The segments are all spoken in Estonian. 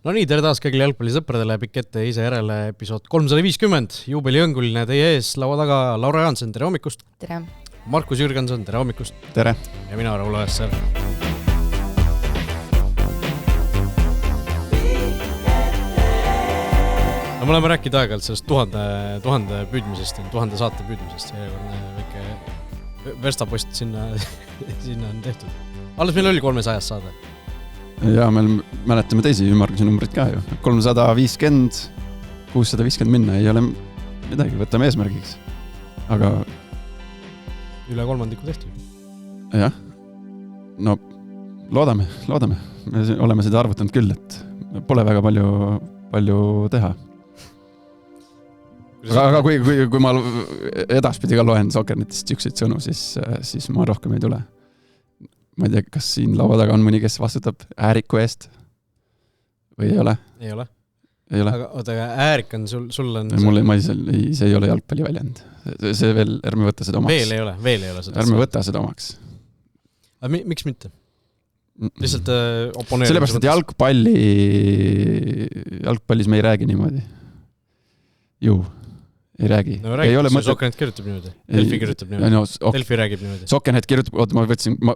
No nii, tere taas kõigile jalgpallisõpradele, pikk ette ise järele episood 350, juubeliõnguline teie ees, laua taga Laura Jaansen, tere hommikust! Tere! Markus Jürgenson, tere hommikust! Tere! Ja mina, Raul Õessar. No me oleme rääkinud aeg-ajalt sellest tuhande püüdmisest, 1000 saate püüdmisest, väike verstapost sinna on tehtud. Alles meil oli 300 saade. Ja me mäletame teisi ümmargusi numbrid ka ju. 350, 650 minna ei ole midagi, võtame eesmärgiks. Aga üle kolmandiku tehtud. Jah, no loodame. Me oleme seda arvutanud küll, et pole väga palju teha. Aga kui ma edaspidi ka loen Sokkernetist ükseid sõnu, siis ma rohkem ei tule. Ma ei tea, kas siin laua taga on mõni, kes vastutab ääriku eest või ei ole? Ei ole. Aga äärik on sul on... See ei ole jalgpalliväljend. See veel, ärme võtta seda omaks. Veel ei ole seda. Ärme võtta seda omaks. Aga miks mitte? Lihtsalt oponeerimise... Sellepärast, et jalgpallis me ei räägi niimoodi. Ju. Ei räägi. No räägi, see Sokkernet kirjutab niimoodi. Delfi kirjutab niimoodi. Delfi räägib niimoodi. Sokkernet kirjutab, ma võtsin, ma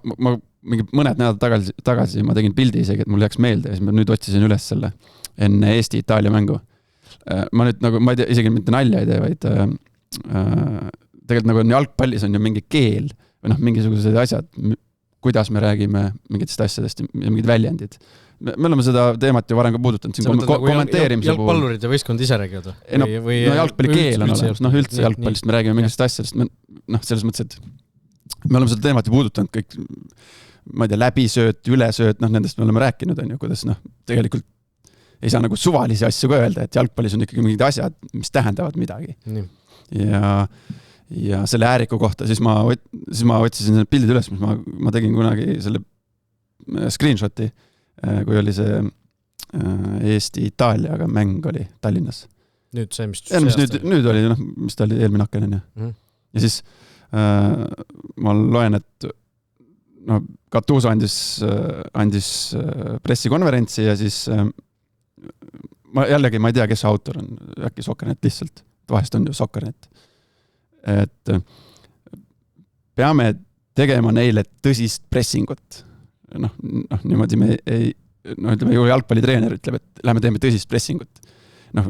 mõned nädalad tagasi ma tegin pildi isegi, et mul jääks meelde ja siis ma nüüd otsisin üles selle enne Eesti-Itaalia mängu. Ma nüüd nagu, ma ei tea, isegi mitte nalja ei tee, vaid tegelikult nagu jalgpallis on ju mingi keel või mingisugused asjad, kuidas me räägime mingitest asjadest ja mingid väljendid. Me oleme seda teemat ju varem ka puudutanud siin kommenteerimise puhul. Jalgpallurid ja võistkond ise räägivad või? No jalgpalli keel on olemas. Üldse jalgpallist me räägime mingist asjadest. Selles mõttes, et me oleme seda teemat ju puudutanud kõik, ma ei tea, läbisööt, ülesööt, nendest me oleme rääkinud, on ju, kuidas tegelikult ei saa nagu suvalisi asju ka öelda, et jalgpallis on ikkagi mingid asjad, mis tähendavad midagi. Ja selle ääriku kohta, siis ma otsisin need pildid üles, mis ma tegin kunagi selle screenshoti, kui oli see Eesti-Itaaliaga mäng oli Tallinnas. Nüüd see, mis nüüd oli, mis ta oli eelmine hakken. Ja siis ma loen, et Gattuso andis pressikonverentsi ja siis ma jällegi ma ei tea, kes autor on, äkki Sokkernet lihtsalt, vahest on ju Sokkernet. Et peame tegema neile tõsist pressingut. Niimoodi me ei, ütleme, ju jalgpallitreener ütleb, et lähme teeme tõsist pressingut.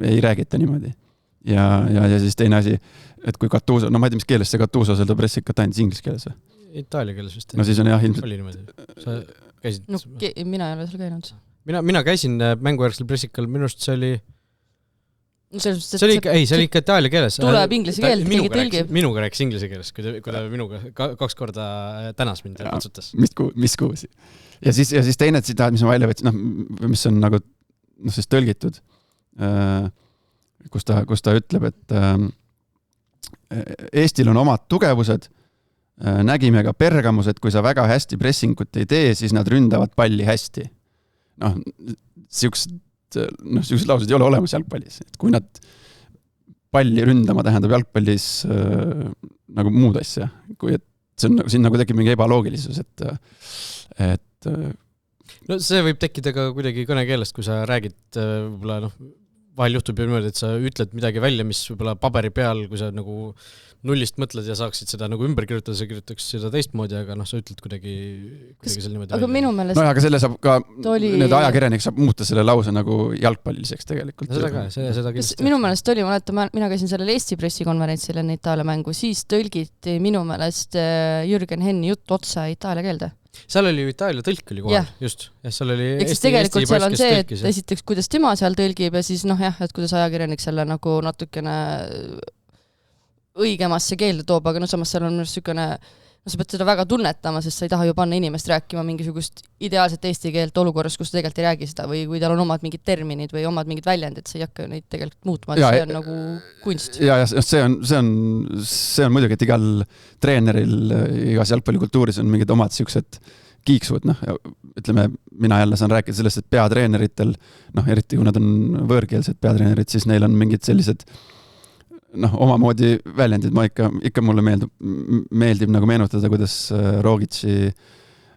Ei räägita niimoodi. Ja siis teine asi, et kui Gattuso, ma ei tea, mis keeles see Gattuso seda pressingut andis, inglise keeles või? Itaalia keeles vist. No siis on jah, ilmselt. Oli niimoodi. Sa käisid? Mina ei ole seal käinud. Mina käisin mängujärgsel pressikal, minust see oli... See oli ikka Itaalia keeles. Tuleb inglise keelt, keegi tõlgib. Minuga rääkis inglise keeles, kui ta minuga 2 korda tänas mind ja kutsutas. Mis kuusi. Ja siis teine tsitaat, mis ma välja võtsin, mis on nagu siis tõlgitud, kus ta ütleb, et Eestil on omad tugevused, nägime ka Bergamus, et kui sa väga hästi pressingut ei tee, siis nad ründavad palli hästi. Siuksed laused ei ole olemas jalgpallis. Et kui nad palli ründama tähendab jalgpallis nagu muud asja, kui et siin nagu tekib mingi ebaloogilisus, et no see võib tekkida ka kuidagi kõnekeelest, kui sa räägid võib-olla vahel juhtub ju niimoodi, et sa ütled midagi välja, mis võib-olla paberi peal, kui sa nagu nullist mõtled ja saaksid seda nagu ümber kirjutada, sa kirjutaks seda teistmoodi, aga sa ütled kuidagi seal niimoodi aga minu meelest... aga selle saab ka, need ajakirjanik saab muuta selle lause nagu jalgpalliliseks tegelikult. Seda ka, seda kindlasti. Minu meelest oli, mina käisin sellel Eesti pressikonverentsil enne Itaalia mängu, siis tõlgiti minu meelest Jürgen Henni jutt otsa Itaalia keelde. Seal oli ju Itaalia tõlk oli kohal, just. Ja seal oli tegelikult seal on see, et esiteks, kuidas tema seal tõlgib ja siis et kuidas ajakirjanik selle nagu natukene õigemasse keelde toob, aga samas seal on niisugune, sa pead seda väga tunnetama, sest sa ei taha ju panna inimest rääkima mingisugust ideaalset eesti keelt olukorras, kus ta tegelikult ei räägi seda või kui tal on omad mingid terminid või omad mingid väljendid, sa ei hakka neid tegelikult muutma, see on nagu kunst. Ja see on muidugi, et igal treeneril, igas jalgpallikultuuris on mingid omad siuksed kiiksud, ütleme, mina jälle saan rääkida sellest, et peatreeneritel, eriti kui nad on võõrkeelsed peatreenerid, siis neil on mingid sellised omamoodi väljendid, ma ikka mulle meeldib nagu meenutada, kuidas Rogitsi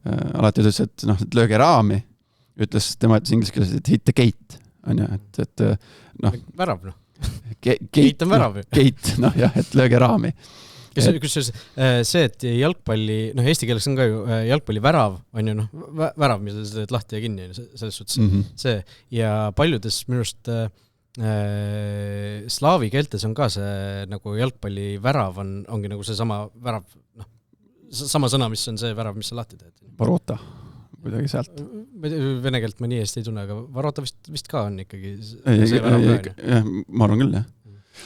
alati ütles, et lööge raami, ütles tema inglise keeles, et hit the gate, on ju, et noh. Värav, noh. Keit on värav. Keit, noh jah, et lööge raami. Kusjuures see, et jalgpalli, noh eesti keeles on ka ju jalgpalli värav, on ju noh, värav, mis sa teed lahti ja kinni, selles suhtes see. Ja paljudes minust slaavi keeltes on ka see nagu jalgpalli värav ongi nagu see sama värav, noh, sama sõna, mis on see värav, mis sa lahti teed. Varota, kuidagi sealt. Vene keelt ma nii hästi ei tunne, aga varota vist ka on ikkagi ma arvan küll, jah.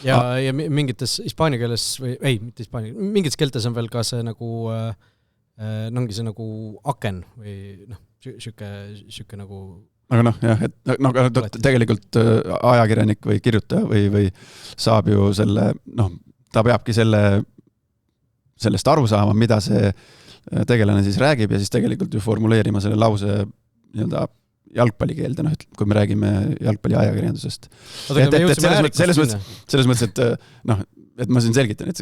Ja mingites hispaania keeles või mitte hispaania, mingites keeltes on veel ka see nagu ongi see nagu aken või noh, süke nagu. Aga noh, jah, et tegelikult ajakirjanik või kirjutaja või saab ju selle, noh, ta peabki sellest aru saama, mida see tegelane siis räägib ja siis tegelikult ju formuleerima selle lause nii-öelda jalgpallikeelde, noh, kui me räägime jalgpalli ajakirjandusest. Selles mõttes, et noh, et ma siin selgitan, et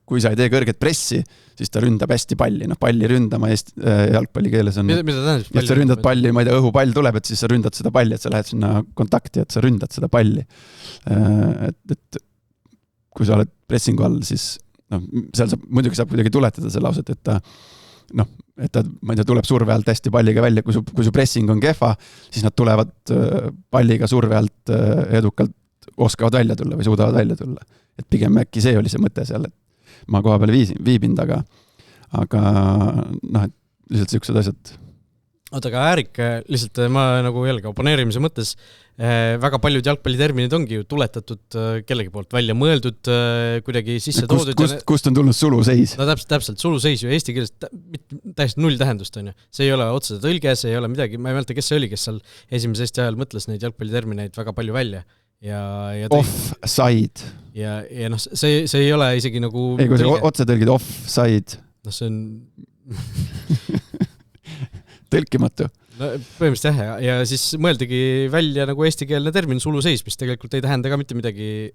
kui sa ei tee kõrget pressi, siis ta ründab hästi palli, noh, palli ründama jalgpallikeeles on, et sa ründad palli, ma ei tea, õhupall tuleb, et siis sa ründad seda palli, et sa lähed sinna kontakti, et sa ründad seda palli. Et kui sa oled pressingu all, siis noh, seal muidugi saab kuidagi tuletada see lauset, et ta noh, et ta, ma ei tea, tuleb surve alt hästi palliga välja, kui su pressing on kehva, siis nad tulevad palliga surve alt edukalt oskavad välja tulla või suudavad välja tulla. Et pigem äkki see oli see mõte seal, et ma koha peal viibin taga, aga noh, et lihtsalt siuksed asjad. Oota, aga Äärik, lihtsalt ma nagu jällegi oponeerimise mõttes, väga paljud jalgpalliterminid ongi ju tuletatud kellegi poolt välja mõeldud, kuidagi sisse toodud. Kust on tulnud suluseis? No täpselt, suluseis ju eesti keeles täiesti null tähendust on ju. See ei ole otsese tõlge, see ei ole midagi, ma ei mäleta, kes see oli, kes seal esimese Eesti ajal mõtles neid jalgpallitermineid väga palju välja. Ja offside. Ja noh, see ei ole isegi nagu... Ei, kui see otse tõlgid offside. No see on... Tõlkimatu. No, põhimõtteliselt jah, ja siis mõeldigi välja nagu eestikeelne termin suluseis, mis tegelikult ei tähenda ka mitte midagi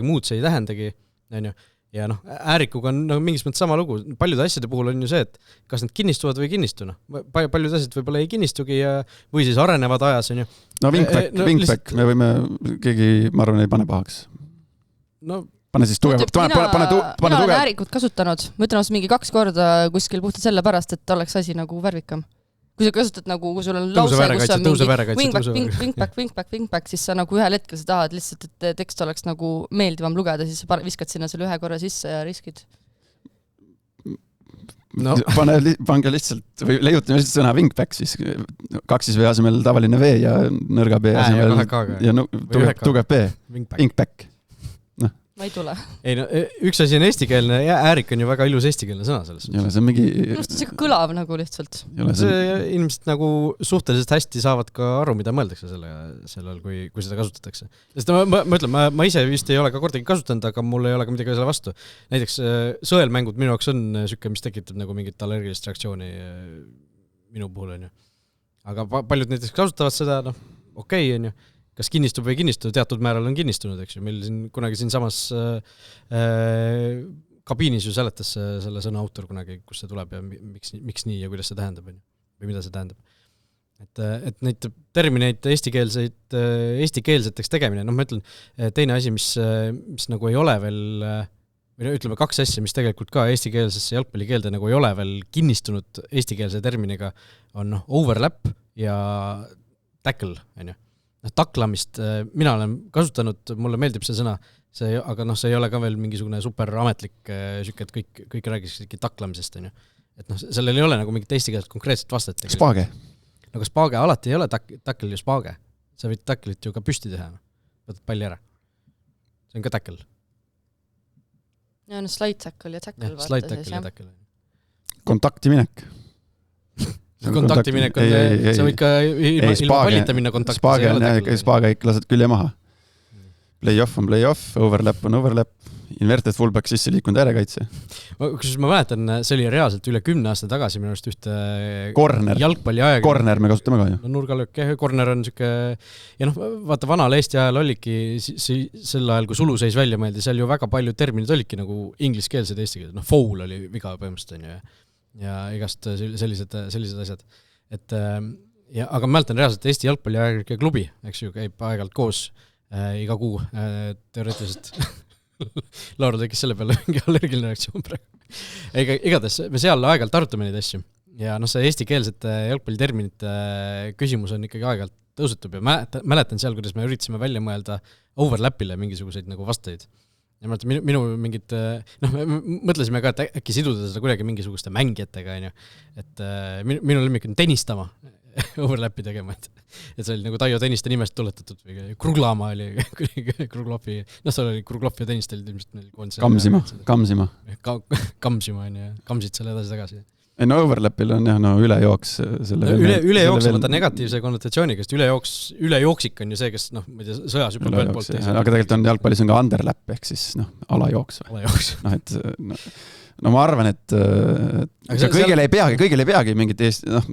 muud, see ei tähendagi, on ju. Ja noh, Äärikuga on no, mingis mõttes sama lugu. Paljude asjade puhul on ju see, et kas nad kinnistuvad või ei kinnistu. No. Paljud asjad võib-olla ei kinnistugi või siis arenevad ajas, on ju. No wingback, me võime keegi, ma arvan, ei pane pahaks. No pane siis tugev. Mina olen Äärikut kasutanud. Ma ütlen mingi 2 korda kuskil puhtalt selle pärast, et oleks asi nagu värvikam. Kui sa kasutad nagu, kui sul on lause, kus on mingi wingback, siis sa nagu ühel hetkel sa tahad lihtsalt, et tekst oleks nagu meeldivam lugeda, siis sa viskad sinna selle 1 korra sisse ja riskid. No. Pange lihtsalt, või leiutame lihtsalt sõna wingback, siis 2 V asemel tavaline V ja nõrga B asemel ja tugev B. Wingback. Ma ei tule. Ei, no, üks asi on eestikeelne ja Äärik on ju väga ilus eestikeelne sõna selles. Jole, see on mingi... See kõlav nagu lihtsalt. Inimesed nagu suhteliselt hästi saavad ka aru, mida mõeldakse sellel, kui seda kasutatakse. Sest ma ütlen, ma ise vist ei ole ka kordagi kasutanud, aga mul ei ole ka midagi selle vastu. Näiteks sõelmängud minu jaoks on süke, mis tekitab nagu mingit allergilist reaktsiooni minu puhul, on ju. Aga paljud näiteks kasutavad seda, noh, okei, on ju. Kas kinnistub või kinnistu, teatud määral on kinnistunud, eks ju. Meil kunagi siin samas kabiinis ju seletas selle sõna autor kunagi, kus see tuleb ja miks nii ja kuidas see tähendab või mida see tähendab. Et neid termineid eestikeelseteks tegemine, noh ma ütlen, teine asi, mis nagu ei ole veel, või ütleme 2 asja, mis tegelikult ka eestikeelsesse jalgpallikeelde nagu ei ole veel kinnistunud eestikeelse terminiga, on overlap ja tackle, on ju. Taklamist mina olen kasutanud, mulle meeldib see sõna, aga noh, see ei ole ka veel mingisugune super ametlik süke, et kõik räägiski taklamisest, on ju. Et noh, sellel ei ole nagu mingit eestikeelset konkreetset vastet. Spaage. No kas spaage alati ei ole tackle ju spaage. Sa võid tacklit ju ka püsti teha. Võtad palli ära. See on ka tackle. Ja no slide tackle ja tackle. Ja, slide tackle ja tackle. Kontaktiminek. Kontakti minek on, sa võid ka ilma pallita minna kontakti. Spaaga ikka lased külje maha. Play-off on play-off, overlap on overlap, inverted fullback sisse liikunud äärekaitse. Kusjuures ma mäletan, see oli reaalselt üle 10 aasta tagasi minu arust ühte jalgpalli aega. Corner me kasutame ka ju. No, nurgalöök, corner on siuke... Ja noh, vaata, vanal Eesti ajal oligi sel ajal, kui suluseis välja mõeldi, seal ju väga palju terminid olidki nagu ingliskeelsed eestikeelsed. No, foul oli viga põhimõtteliselt, on ju. Ja igast sellised asjad. Et ja, aga ma mäletan reaalselt Eesti jalgpalliajakirjanike klubi, eks ju, käib aeg-ajalt koos iga kuu teoreetiliselt. Laura tekkis selle peale mingi allergiline reaktsioon praegu. Igatahes me seal aeg-ajalt arutame neid asju ja noh, see eestikeelsete jalgpalliterminite küsimus on ikkagi aeg-ajalt tõusetub ja mäletan seal, kuidas me üritasime välja mõelda overlapile mingisuguseid nagu vastajaid. Ja minu mingid, noh, mõtlesime ka, et äkki siduda seda kuidagi mingisuguste mängijatega, et minu lemmik on tennistama overlapi tegema, et see oli nagu Taio Tenniste nimest tuletatud või Kruglama oli Kruglopi, noh, seal oli Kruglopi ja Tenniste oli ilmselt Kamsima on ja kamsid selle edasi-tagasi. No overlapil on jah, no ülejooks ülejooks on võtta negatiivse konnotatsiooniga, sest ülejooksik on ju see, kes noh, ma ei tea, sõjas juba ühelt poolt aga tegelikult on jalgpallis on ka underlap ehk siis noh, alajooks noh, et no ma arvan, et kõigele ei peagi mingit noh,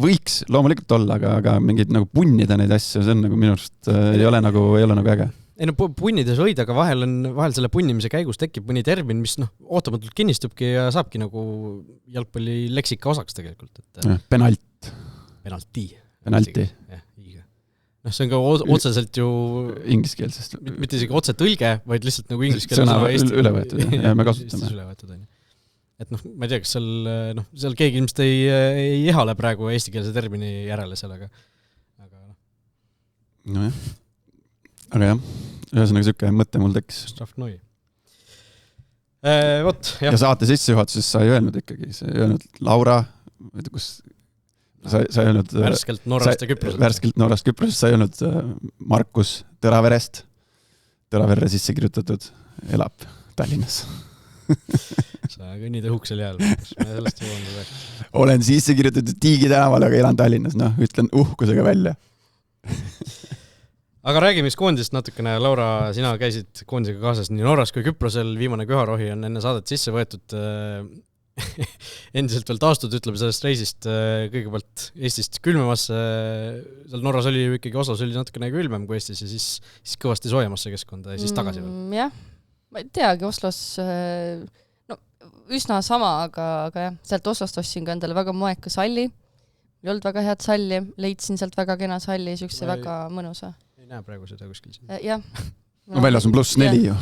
võiks loomulikult olla, aga mingid nagu punnida neid asju, see on nagu minu arust ei ole nagu äge. Ei no punnides võid, aga vahel selle punnimise käigus tekib mõni termin, mis noh, ootamatult kinnistubki ja saabki nagu jalgpalli leksika osaks tegelikult. Penalti. Noh, see on ka otseselt ju ingliskeelsest. Mitte isegi otse tõlge, vaid lihtsalt nagu ingliskeelse sõna üle võetud ja me kasutame. Et noh, ma ei tea, kas seal keegi ilmselt ei ehale praegu eestikeelse termini järele sellega. Nojah. Aga jah, ühesõnaga siuke mõte mul tekkis. Strafnoi. Ja saate sissejuhatuses sa ei öelnud ikkagi, sa ei öelnud Laura, kus sa ei öelnud värskelt Norrast ja Küprosest, sa ei öelnud Markus Tõraverest. Tõraverre sisse kirjutatud, elab Tallinnas. Sa kõnnid õhuksel jääl, me sellest jõuame. Olen sisse kirjutatud Tiigi tänaval, aga elan Tallinnas, noh, ütlen uhkusega välja. Aga räägime koondisest natukene. Laura, sina käisid koondisega kaasas nii Norras kui Küprosel, viimane Köharohi on enne saadet sisse võetud. Endiselt veel taastud, ütleme sellest reisist kõigepealt Eestist külmemasse. Seal Norras oli ju ikkagi Oslos oli natukene külmem kui Eestis ja siis kõvasti soojemasse keskkonda ja siis tagasi veel. Jah, ma ei teagi, Oslos no, üsna sama, aga jah, sealt Oslost ostsin ka endale väga moeka salli. Ei olnud väga head salli, leidsin sealt väga kena salli, siukse väga mõnusa. Ei näe praegu seda kuskil siin. Jah. No väljas on +4 ju.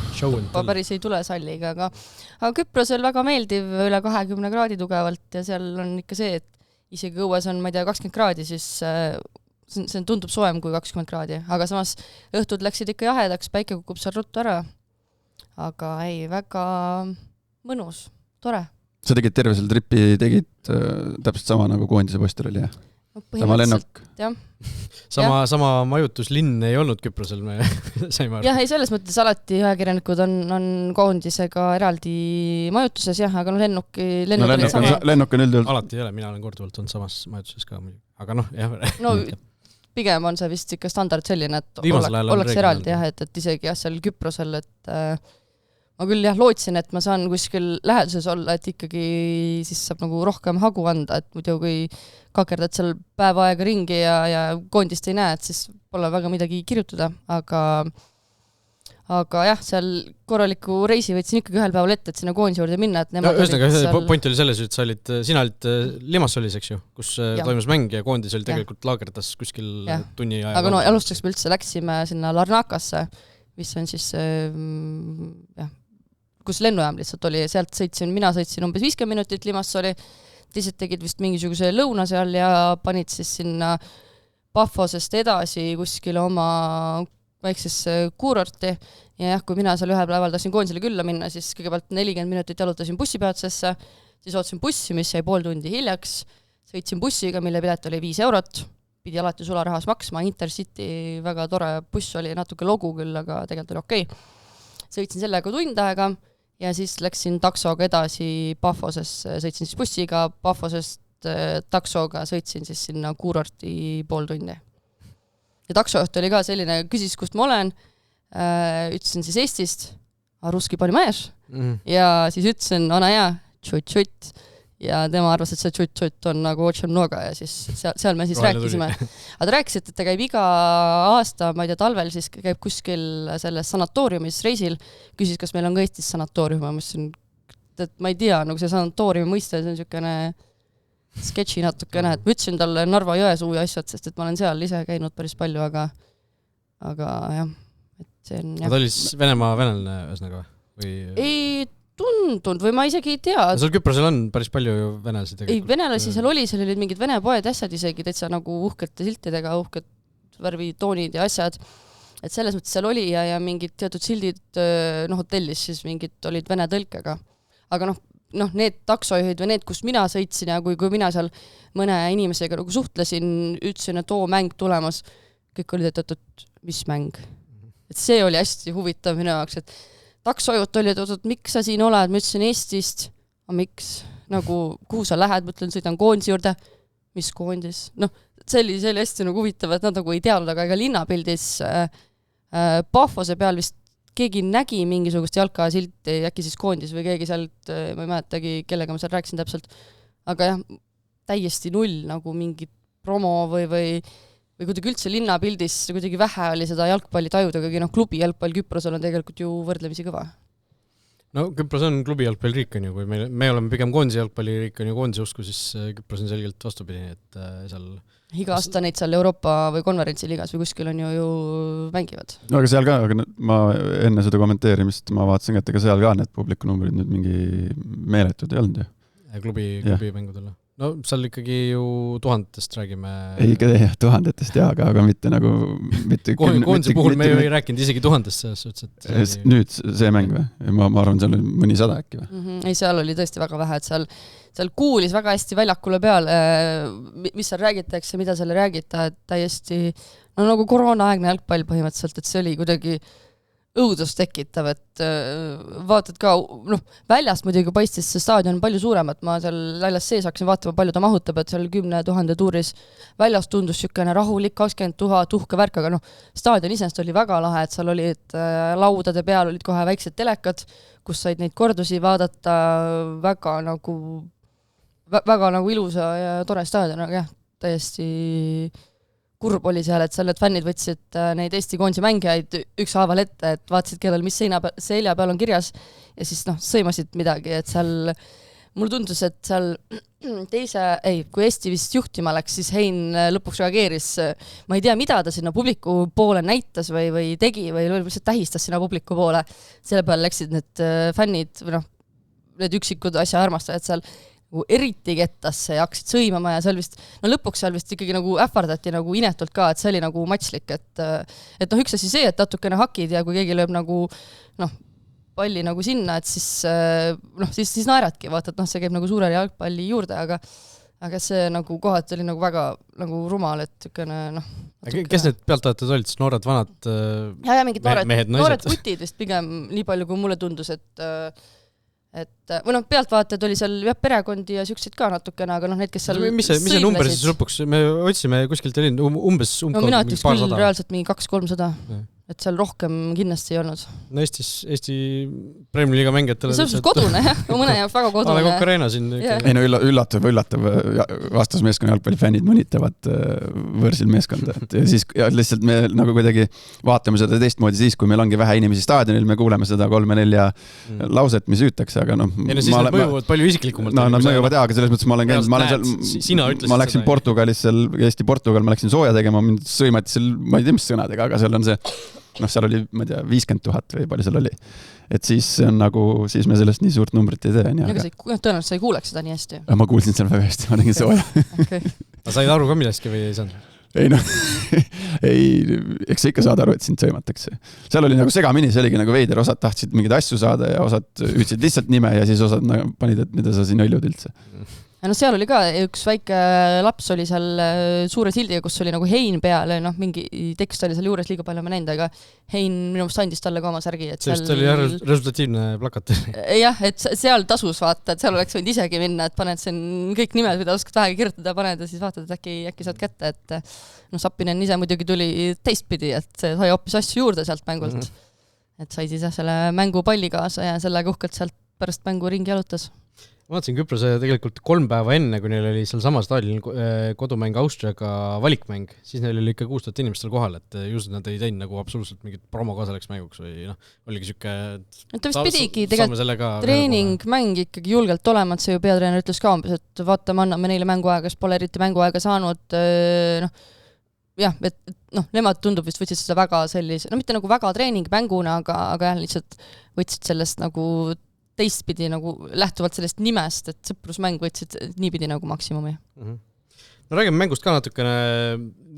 Päris ei tule salliga, aga Küprosel väga meeldiv, üle 20 kraadi tugevalt ja seal on ikka see, et isegi õues on, ma ei tea, 20 kraadi, siis see tundub soojem kui 20 kraadi, aga samas õhtud läksid ikka jahedaks, päike kukub seal ruttu ära. Aga ei, väga mõnus, tore. Sa tegid terve selle tripi, tegid täpselt sama nagu koondise postil oli, jah? Sama lennuk. Jah. Sama majutuslinn ei olnud Küprosel, me saime aru. Jah, ei selles mõttes alati ajakirjanikud on koondisega eraldi majutuses, jah, aga lennuk on üldjuhul. Alati ei ole, mina olen korduvalt olnud samas majutuses ka. Aga noh, jah. No pigem on see vist ikka standard selline, et oleks eraldi, jah, et isegi jah, seal Küprosel, et ma küll jah lootsin, et ma saan kuskil läheduses olla, et ikkagi siis saab nagu rohkem hagu anda, et muidu kui kakerdad seal päeva aega ringi ja koondist ei näe, et siis pole väga midagi kirjutada, aga jah, seal korraliku reisi võtsin ikkagi ühel päeval ette, et sinna koondise juurde minna, et nemad point oli selles, et sina olid Limassolis, eks ju, kus toimus mäng ja koondis oli tegelikult laagerdas kuskil tunni aja. Aga no alustaks me üldse läksime sinna Larnakasse, mis on siis kus lennujaam lihtsalt oli ja sealt mina sõitsin umbes 50 minutit Limassoli, teised tegid vist mingisuguse lõuna seal ja panid siis sinna Pafosest edasi kuskile oma väiksesse kuurorti ja jah, kui mina seal ühel päeval tahtsin koondisele külla minna, siis kõigepealt 40 minutit jalutasin bussipeatusesse, siis ootasin bussi, mis jäi pool tundi hiljaks, sõitsin bussiga, mille pilet oli 5 eurot, pidi alati sularahas maksma, Intercity väga tore buss oli, natuke logu küll, aga tegelikult oli okei. Sõitsin sellega tund aega ja siis läksin taksoga edasi Pafosesse, sõitsin siis bussiga, Pafosest taksoga sõitsin siis sinna kuurorti pool tundi. Ja taksojuht oli ka selline, küsis, kust ma olen, ütlesin siis Eestist, russki polimaješ, ja siis ütlesin, ona hea, tšut-tšut, ja tema arvas, et see tšut-tšut on nagu otsem noga ja siis seal me siis rääkisime. Aga ta rääkis, et ta käib iga aasta, ma ei tea, talvel siis käib kuskil selles sanatooriumis reisil, küsis, kas meil on ka Eestis sanatoorium, ma mõtlesin, et ma ei tea, nagu see sanatooriumi mõiste, see on niisugune sketši natukene, et ma ütlesin talle Narva Jõesuu ja asjad, sest et ma olen seal ise käinud päris palju, aga jah, et see on ta oli siis Venemaa venelane ühesõnaga või? Ei tundunud või ma isegi ei tea. Seal Küprosel on päris palju ju venelasi tegelikult. Ei, venelasi seal olid mingid vene poed asjad isegi täitsa nagu uhkete siltidega, uhked värvitoonid ja asjad. Et selles mõttes seal oli ja mingid teatud sildid hotellis siis mingid olid vene tõlkega. Aga need taksojuhid või need, kus mina sõitsin ja kui mina seal mõne inimesega nagu suhtlesin, ütlesin, et mäng tulemas, kõik olid, et mis mäng. Et see oli hästi huvitav minu jaoks, et taksojut oli, et miks sa siin oled, ma ütlesin Eestist, miks, nagu kuhu sa lähed, mõtlen, sõidan koondisi juurde, mis koondis, see oli hästi nagu huvitav, et nad nagu ei teadnud, aga ega linnapildis Pafose peal vist keegi nägi mingisugust jalkasilti, äkki siis koondis või keegi sealt, ma ei mäletagi, kellega ma seal rääkisin täpselt, aga jah, täiesti null nagu mingit promo või kuidagi üldse linnapildis kuidagi vähe oli seda jalgpalli tajuda, aga klubi jalgpall Küprosel on tegelikult ju võrdlemisi kõva. No Küpros on klubi jalgpalliriik on ju, kui me oleme pigem koondise jalgpalliriik on ju koondise usku, siis Küpros on selgelt vastupidi, et seal iga aasta neid seal Euroopa või konverentsiliigas või kuskil on ju mängivad. No aga seal ka, aga ma enne seda kommenteerimist ma vaatasin, et ega seal ka need publikunumbrid nüüd mingi meeletud ei olnud ju. Klubi mängudele. No seal ikkagi ju tuhandetest räägime. Ei, tuhandetest aga mitte nagu koondise puhul me ju ei rääkinud isegi tuhandest selles suhtes, et nüüd see mäng või? Ma arvan, seal oli mõni 100 äkki või? Ei, seal oli tõesti väga vähe, et seal kuulis väga hästi väljakule peal, mis seal räägitakse, mida seal räägita, et täiesti nagu koroonaaegne jalgpall põhimõtteliselt, et see oli kuidagi õudust tekitav, et vaatad ka, väljast muidugi paistis see staadion palju suuremat, ma seal väljas sees hakkasin vaatama, palju ta mahutab, et seal 10 000 tuuris väljas tundus sükene rahulik 20 000 uhke värk, aga staadion iseenesest oli väga lahe, et seal olid laudade peal olid kohe väiksed telekad, kus said neid kordusi vaadata, väga nagu ilusa ja tore staadion, aga jah, täiesti kurb oli seal, et seal need fännid võtsid neid Eesti koondise mängijaid ükshaaval ette, et vaatasid, kellel mis selja peal on kirjas ja siis sõimasid midagi, et seal mulle tundus, et seal kui Eesti vist juhtima läks, siis Hein lõpuks reageeris, ma ei tea, mida ta sinna publiku poole näitas või tegi või lihtsalt tähistas sinna publiku poole, selle peale läksid need fännid või need üksikud asja armastajad seal eriti kettasse ja hakkasid sõimama ja seal vist, lõpuks seal vist ikkagi nagu ähvardati nagu inetult ka, et see oli nagu matslik, et üks asi see, et natukene hakid ja kui keegi lööb nagu palli nagu sinna, et siis naeradki, vaata, et see käib nagu suurele jalgpalli juurde, aga see nagu kohati oli nagu väga nagu rumal, et tükene Kes need pealtvaatajad olid, siis noored, vanad ja mingid noored putid vist pigem nii palju, kui mulle tundus, või pealtvaatajad oli seal perekondi ja siukseid ka natukene, aga need, kes seal mis see number siis lõpuks, me otsime kuskilt oli umbes mina ütleks küll reaalselt mingi 200-300 et seal rohkem kindlasti ei olnud. No Eesti Premier Liiga mängijatele see on kodune, jah, mõne jaoks väga kodune. Ale Kokk Arena siin. Ei no üllatav vastasmeeskonna jalgpallifännid mõnitavad võõrsil meeskonda. Ja siis lihtsalt me nagu kuidagi vaatame seda teistmoodi siis, kui meil ongi vähe inimesi staadionil, me kuuleme seda 3-4 lauset, mis hüütakse, aga siis nad mõjuvad palju isiklikumalt. Nad mõjuvad aga selles mõttes ma olen käinud, ma läksin Portugalis, Eesti-Portugal, ma läksin sooja tegema, mind sõimati seal, ma ei tea, mis sõnadega, aga seal on see seal oli, ma ei tea, 50 000 või palju seal oli. Et siis on nagu, siis me sellest nii suurt numbrit ei tee. Aga tõenäoliselt sa ei kuuleks seda nii hästi. Ma kuulsin seal väga hästi, ma tegin sooja. Aga said aru ka millestki või ei saanud? Ei, eks sa ikka saad aru, et sind sõimatakse. Seal oli nagu segamini, see oligi nagu veider, osad tahtsid mingeid asju saada ja osad ütlesid lihtsalt nime ja siis osad panid, et mida sa siin õljud üldse. Seal oli ka üks väike laps oli seal suure sildiga, kus oli nagu Hein peal, mingi tekst oli seal juures liiga palju ma näinud, aga Hein minu meelest andis talle ka oma särgi. Sellest oli resultatiivne plakat. Jah, et seal tasus vaata, et seal oleks võinud isegi minna, et paned siin kõik nimed, mida oskad vähegi kirjutada, paned ja siis vaatad, et äkki saad kätte, et Sapinen ise muidugi tuli teistpidi, et see sai hoopis asju juurde sealt mängult. Et sai siis selle mängu palli kaasa ja sellega uhkelt sealt pärast mängu ringi jalutas. Ma vaatasin Küprose tegelikult 3 päeva enne, kui neil oli seal sama staadionil kodumäng Austriaga valikmäng, siis neil oli ikka 6000 inimestel kohal, et just nad ei teinud nagu absoluutselt mingit promo ka selleks mänguks või oligi siuke ta vist pidigi tegelikult treeningmäng ikkagi julgelt olema, et see ju peatreener ütles ka umbes, et vaata, me anname neile mänguaega, kes pole eriti mänguaega saanud, jah, et nemad tundub vist võtsid seda väga sellise, mitte nagu väga treeningmänguna, aga jah, lihtsalt võtsid sellest nagu teistpidi nagu lähtuvalt sellest nimest, et sõprusmäng võtsid niipidi nagu maksimumi. No räägime mängust ka natukene,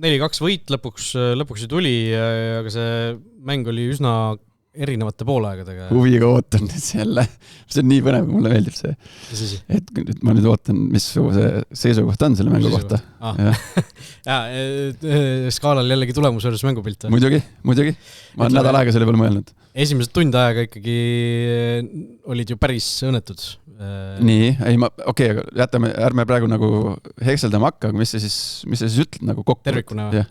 4-2 võit lõpuks ju tuli, aga see mäng oli üsna erinevate poolaegadega. Huviga ootan nüüd jälle, see on nii põnev, mulle meeldib see. Et ma nüüd ootan, mis see seisukoht on selle mängu kohta. Skaalal jällegi tulemus võrres mängupilt. Muidugi. Ma olen nädal aega selle peale mõelnud. Esimesed tund aega ikkagi olid ju päris õnnetud. Nii, aga jätame, ärme praegu nagu hekseldama hakka, aga mis sa siis ütled nagu kokku? Tervikuna või?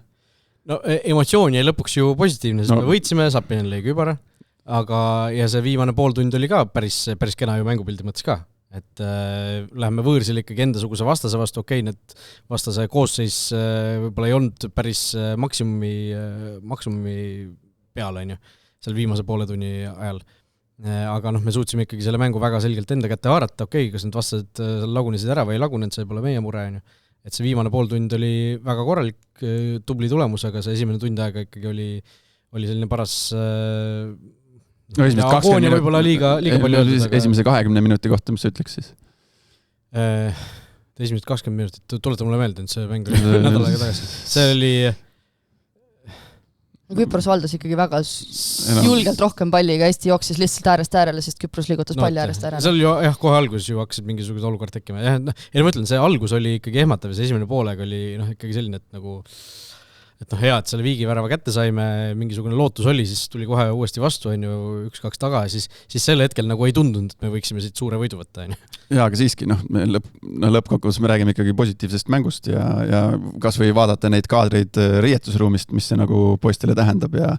No emotsioon jäi lõpuks ju positiivne, sest me võitsime, Sapinen lõi kübara, ja see viimane pool tund oli ka päris kena ju mängupildi mõttes ka. Et läheme võõrsile ikkagi endasuguse vastase vastu, need vastase koosseis võib-olla ei olnud päris maksimumi peale, on ju, seal viimase poole tunni ajal. Aga me suutsime ikkagi selle mängu väga selgelt enda kätte haarata, kas need vastased lagunesid ära või ei lagunenud, see pole meie mure, on ju. Et see viimane pool tund oli väga korralik, tubli tulemus, aga see esimene tund aega ikkagi oli selline paras agoonia võib-olla liiga palju öeldud. Esimese 20 minuti kohta, mis sa ütleks siis? Esimesed 20 minutit, tuleta mulle meelde, et see mäng oli nädal aega tagasi. See oli... Küpros valdas ikkagi väga julgelt rohkem palliga, Eesti jooksis lihtsalt äärest äärele, sest Küpros liigutas palli äärest äärele. See oli ju kohe alguses ju hakkasid mingisugused olukord tekkima. Ja ma ütlen, see algus oli ikkagi ehmatav, see esimene poolega oli ikkagi selline, et nagu hea, et selle viigivärava kätte saime, mingisugune lootus oli, siis tuli kohe uuesti vastu, on ju, 1-2 taga, siis selle hetkel nagu ei tundunud, et me võiksime siit suure võidu võtta. Jaa, aga siiski, lõppkokkuvõttes me räägime ikkagi positiivsest mängust ja kas või vaadata neid kaadreid riietusruumist, mis see nagu poistele tähendab ja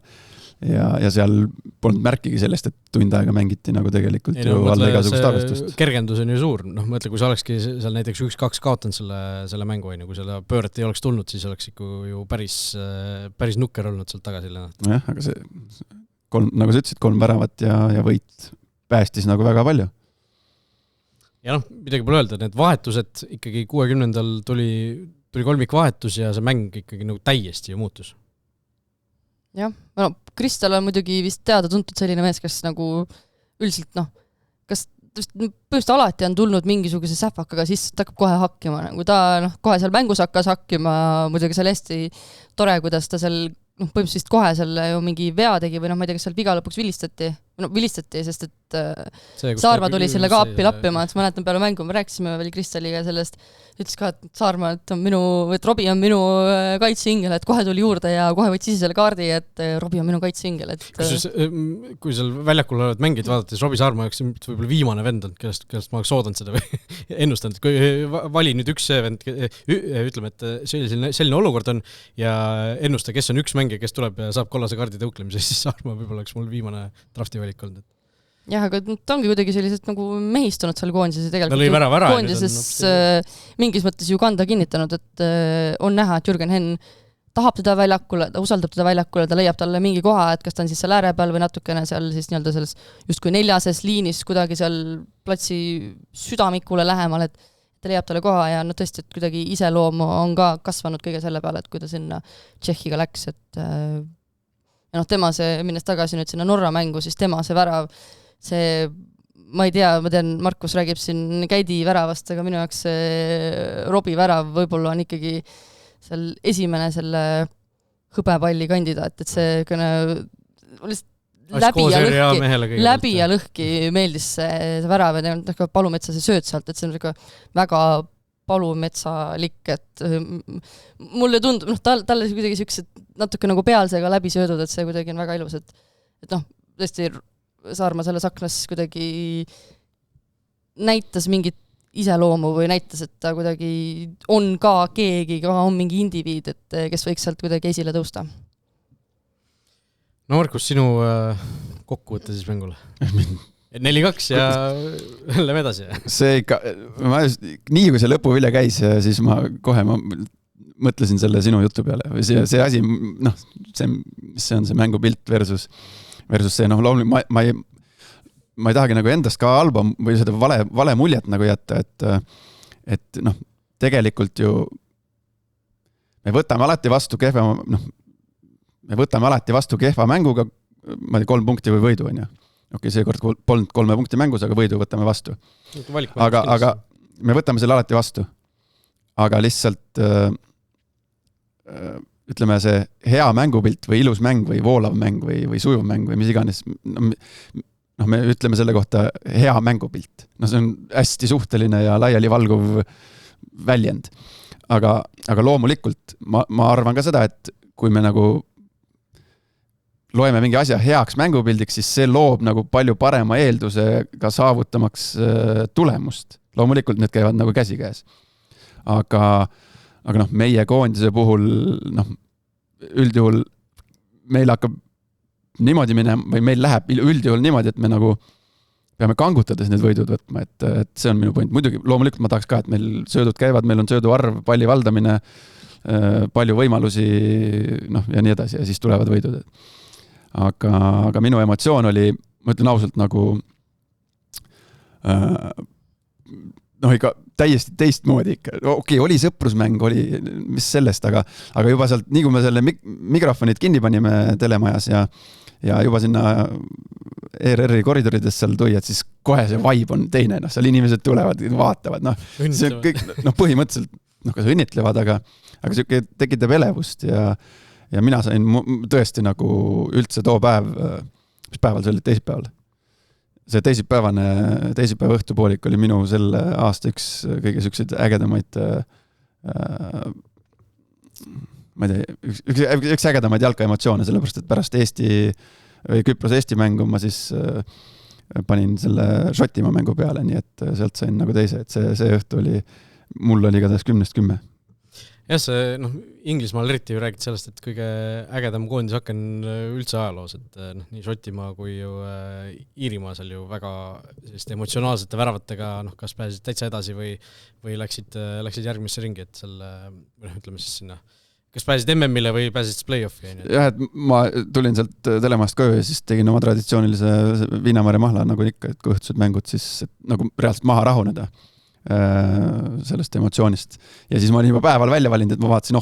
seal polnud märkigi sellest, et tund aega mängiti nagu tegelikult ju alla igasugust arvestust. Kergendus on ju suur, mõtle, kui sa olekski seal näiteks 1-2 kaotanud selle mängu, kui selle pööret ei oleks tulnud, siis oleks ikka ju päris nukker olnud sealt tagasi lennata. Jah, aga see, nagu sa ütlesid, 3 väravat ja võit päästis nagu väga palju. Ja midagi pole öelda, need vahetused ikkagi 60-ndal tuli kolmikvahetus ja see mäng ikkagi nagu täiesti ju muutus. Jah, Kristal on muidugi vist teada-tuntud selline mees, kes nagu üldiselt, kas põhimõtteliselt alati on tulnud mingisuguse sähvakaga sisse, ta hakkab kohe hakkima, nagu ta kohe seal mängus hakkas hakkima, muidugi seal hästi tore, kuidas ta seal põhimõtteliselt kohe selle ju mingi vea tegi või ma ei tea, kas seal viga lõpuks vilistati, sest et Saarma tuli selle kaapi lappima, et mäletan peale mängu, me rääkisime veel Kristaliga sellest, ütles ka, et Saarma, et Robbie on minu kaitseingel, et kohe tuli juurde ja kohe võttis selle kaardi, et Robbie on minu kaitseingel. Kui seal väljakul oled mängid vaadata, siis Robbie Saarma oleks võib-olla viimane vend, kellest ma oleks oodanud seda või ennustanud, et kui vali nüüd üks vend, ütleme, et selline olukord on ja ennusta, kes on üks mängija, kes tuleb ja saab kollase kaardi tõuklemise, siis Saarma võib-olla oleks mul viimane draftivalik olnud. Jah, aga ta ongi kuidagi sellised nagu mehistunud seal koondises ja tegelikult koondises mingis mõttes ju kanda kinnitanud, et on näha, et Jürgen Henn tahab teda väljakule, ta usaldab teda väljakule, ta leiab talle mingi koha, et kas ta on siis seal ääre peal või natukene seal siis nii-öelda selles justkui 4. liinis kuidagi seal platsi südamikule lähemal, et ta leiab talle koha ja tõesti, et kuidagi iseloomu on ka kasvanud kõige selle peale, et kui ta sinna Tšehhiga läks, et ja tema see, minnes tagasi nüüd sinna Norra mängu, siis tema see värav, see, ma ei tea, ma tean, Markus räägib siin Käidi väravast, aga minu jaoks see Robbie värav võib-olla on ikkagi seal esimene selle hõbepalli kandidaat, et see läbi ja lõhki meeldis see värav ja Palumetsa see sööt sealt, et see on väga palumetsalik, et mulle tundub, talle kuidagi siuksed natuke nagu pealsega läbi söödud, et see kuidagi on väga ilus, et tõesti Saarma selles aknas kuidagi näitas mingit iseloomu või näitas, et ta kuidagi on ka keegi, on mingi indiviid, et kes võiks sealt kuidagi esile tõusta. No Markus, sinu kokkuvõtte siis mängule? 4-2 ja lähme edasi. See ikka, nii kui see lõpuvilja käis, siis ma mõtlesin selle sinu jutu peale või see asi, noh, see on see mängupilt versus see, noh, loomulikult ma ei tahagi nagu endast ka halba või seda vale muljet nagu jätta, et noh, tegelikult ju me võtame alati vastu kehva mänguga, ma ei tea, 3 punkti või võidu, on ju. Okei, seekord polnud 3 punkti mängus, aga võidu võtame vastu. Aga me võtame selle alati vastu. Aga lihtsalt ütleme see hea mängupilt või ilus mäng või voolav mäng või sujuv mäng või mis iganes, noh, me ütleme selle kohta hea mängupilt. No see on hästi suhteline ja laialivalguv väljend. Aga loomulikult ma arvan ka seda, et kui me nagu loeme mingi asja heaks mängupildiks, siis see loob nagu palju parema eelduse ka saavutamaks tulemust. Loomulikult need käivad nagu käsikäes. Aga noh, meie koondise puhul, noh, üldjuhul meil hakkab niimoodi minema, või meil läheb üldjuhul niimoodi, et me nagu peame kangutades need võidud võtma, et see on minu point. Muidugi, loomulikult ma tahaks ka, et meil söödud käivad, meil on sööduarv, palli valdamine, palju võimalusi, noh, ja nii edasi, ja siis tulevad võidud. Aga minu emotsioon oli, ma ütlen ausalt, nagu noh, ikka täiesti teistmoodi ikka. Okei, oli sõprusmäng, oli mis sellest, aga juba sealt, nii kui me selle mikrofonid kinni panime telemajas ja juba sinna ERR-i koridorides seal tuli, et siis kohe see vibe on teine, noh, seal inimesed tulevad, vaatavad, noh, see kõik, noh, põhimõtteliselt, noh, kas õnnitlevad, aga see tekitab elevust ja mina sain tõesti nagu üldse too päev, mis päeval see oli, teisipäeval. See teisipäeva õhtupoolik oli minu selle aasta üks kõige sükseid ägedamaid ma ei tea, üks ägedamaid jalkaemotsioone, sellepärast, et pärast Küpros-Eesti mängu ma siis panin selle Šotimaa mängu peale, nii et sealt sain nagu teise, et see õhtu mul oli ka 10-10. Jah, see, noh, Inglismaal eriti ju räägid sellest, et kõige ägedam koondishakke on üldse ajaloos, et noh, nii Šotimaa kui ju Iirimaa seal ju väga selliste emotsionaalsete väravatega, noh, kas pääsesid täitsa edasi või läksid järgmisse ringi, et selle, ütleme siis sinna, kas pääsesid MM-ile või pääsesid play-offi? Jah, et ma tulin sealt telemast koju ja siis tegin oma traditsioonilise Viinamarja mahla, nagu ikka, et kui õhtused mängud siis nagu reaalselt maha rahuneda sellest emotsioonist. Ja siis ma olin juba päeval välja valinud, et ma vaatasin,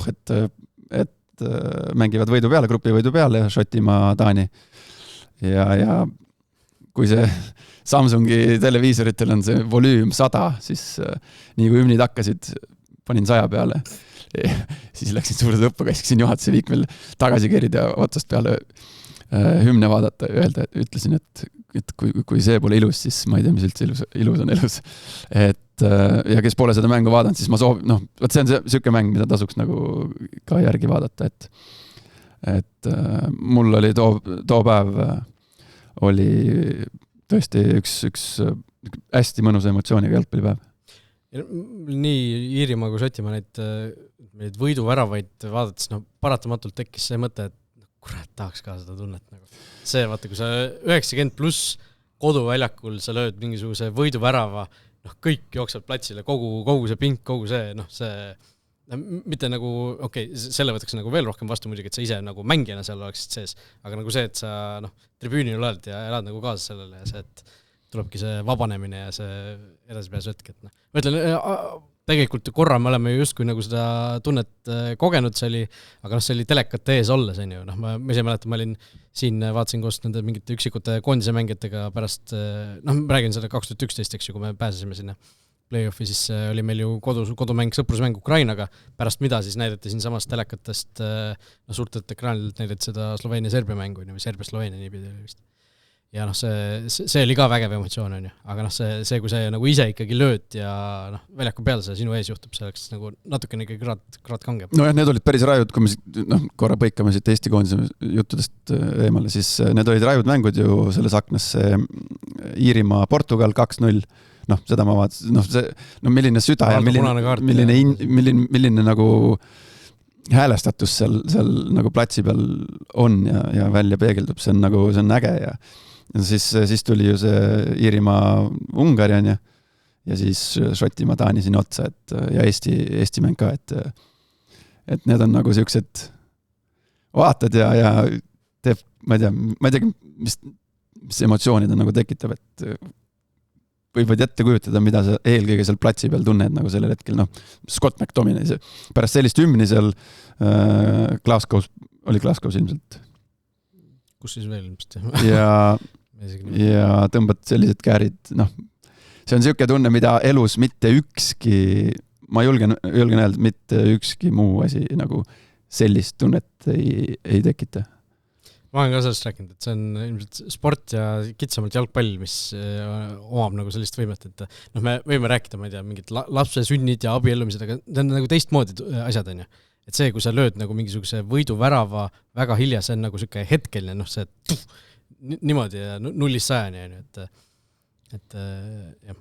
et mängivad võidu peale, grupi võidu peale, Šotimaa, Taani. Ja kui see Samsungi televiisoritel on see volüüm 100, siis nii kui hümnid hakkasid, panin 100 peale. Siis läksin suurde lõppu, käisin juhatuse liikmel tagasi kerida otsast peale hümne vaadata ja ütlesin, et kui see pole ilus, siis ma ei tea, mis üldse ilus on elus. Ja kes pole seda mängu vaadanud, siis ma soovin, noh, see on selline mäng, mida tasuks nagu ka järgi vaadata, et mul oli too päev oli tõesti üks hästi mõnusa emotsiooniga jalgpallipäev. Nii Iirimaa kui Šotimaa neid võiduväravaid vaadates, no paratamatult tekkis see mõte, et kurat, tahaks ka seda tunnet nagu. See, vaata, kui sa 90 pluss koduväljakul sa lööd mingisuguse võiduvärava, noh, kõik jookseb platsile, kogu see pink, kogu see, noh, see mitte nagu, okei, selle võtaks nagu veel rohkem vastu muidugi, et sa ise nagu mängijana seal oleksid sees, aga nagu see, et sa, noh, tribüünil oled ja elad nagu kaasa sellele ja see, et tulebki see vabanemine ja see edasipääsu hetk, et noh. Ma ütlen, tegelikult korra me oleme justkui nagu seda tunnet kogenud, see oli, aga noh, see oli telekate ees olles, on ju, noh, ma ise mäletan, ma olin siin, vaatasin koos nende mingite üksikute koondise mängijatega pärast, noh, ma räägin seda 2011, eks ju, kui me pääsesime sinna play-offi, siis oli meil ju kodumäng, sõprusmäng Ukrainaga, pärast mida siis näidati siin samast telekatest, no suurtelt ekraanidelt näidati seda Sloveenia-Serbia mängu, või Serbia-Sloveenia nii pidi vist. Ja noh, see oli ka vägev emotsioon, on ju, aga noh, see, kui see nagu ise ikkagi lööd ja noh, väljaku peal see sinu ees juhtub, see oleks nagu natukene ikkagi kraad kangeb. No jah, need olid päris rajud, kui me noh, korra põikame siit Eesti koondise juttudest eemale, siis need olid rajud mängud ju selles aknas, Iirimaa, Portugal 2-0, noh, seda ma vaatasin, noh, see, no milline süda ja milline nagu häälestatus seal nagu platsi peal on ja välja peegeldub, see on äge ja siis tuli ju see Iirimaa Ungari on ja siis Šotimaa Taani siin otsa, ja Eesti mäng ka, et need on nagu siuksed vaatad ja teeb, ma ei tea, mis emotsioonid on nagu tekitab, et võid ette kujutada, mida sa eelkõige seal platsi peal tunned nagu sellel hetkel, Scott McTominay, pärast sellist hümni seal Glasgow's ilmselt. Kus siis veel ilmselt? ja tõmbad sellised käärid, see on siuke tunne, mida elus mitte ükski, ma julgen öelda, mitte ükski muu asi nagu sellist tunnet ei tekita. Ma olen ka sellest rääkinud, et see on ilmselt sport ja kitsamalt jalgpall, mis omab nagu sellist võimet, et me võime rääkida, ma ei tea, mingid lapse sünnid ja abiellumised, aga see on nagu teistmoodi asjad, on ju. Et see, kui sa lööd nagu mingisuguse võiduvärava väga hilja, see on nagu siuke hetkeline, see niimoodi ja 0-100, on ju, et jah.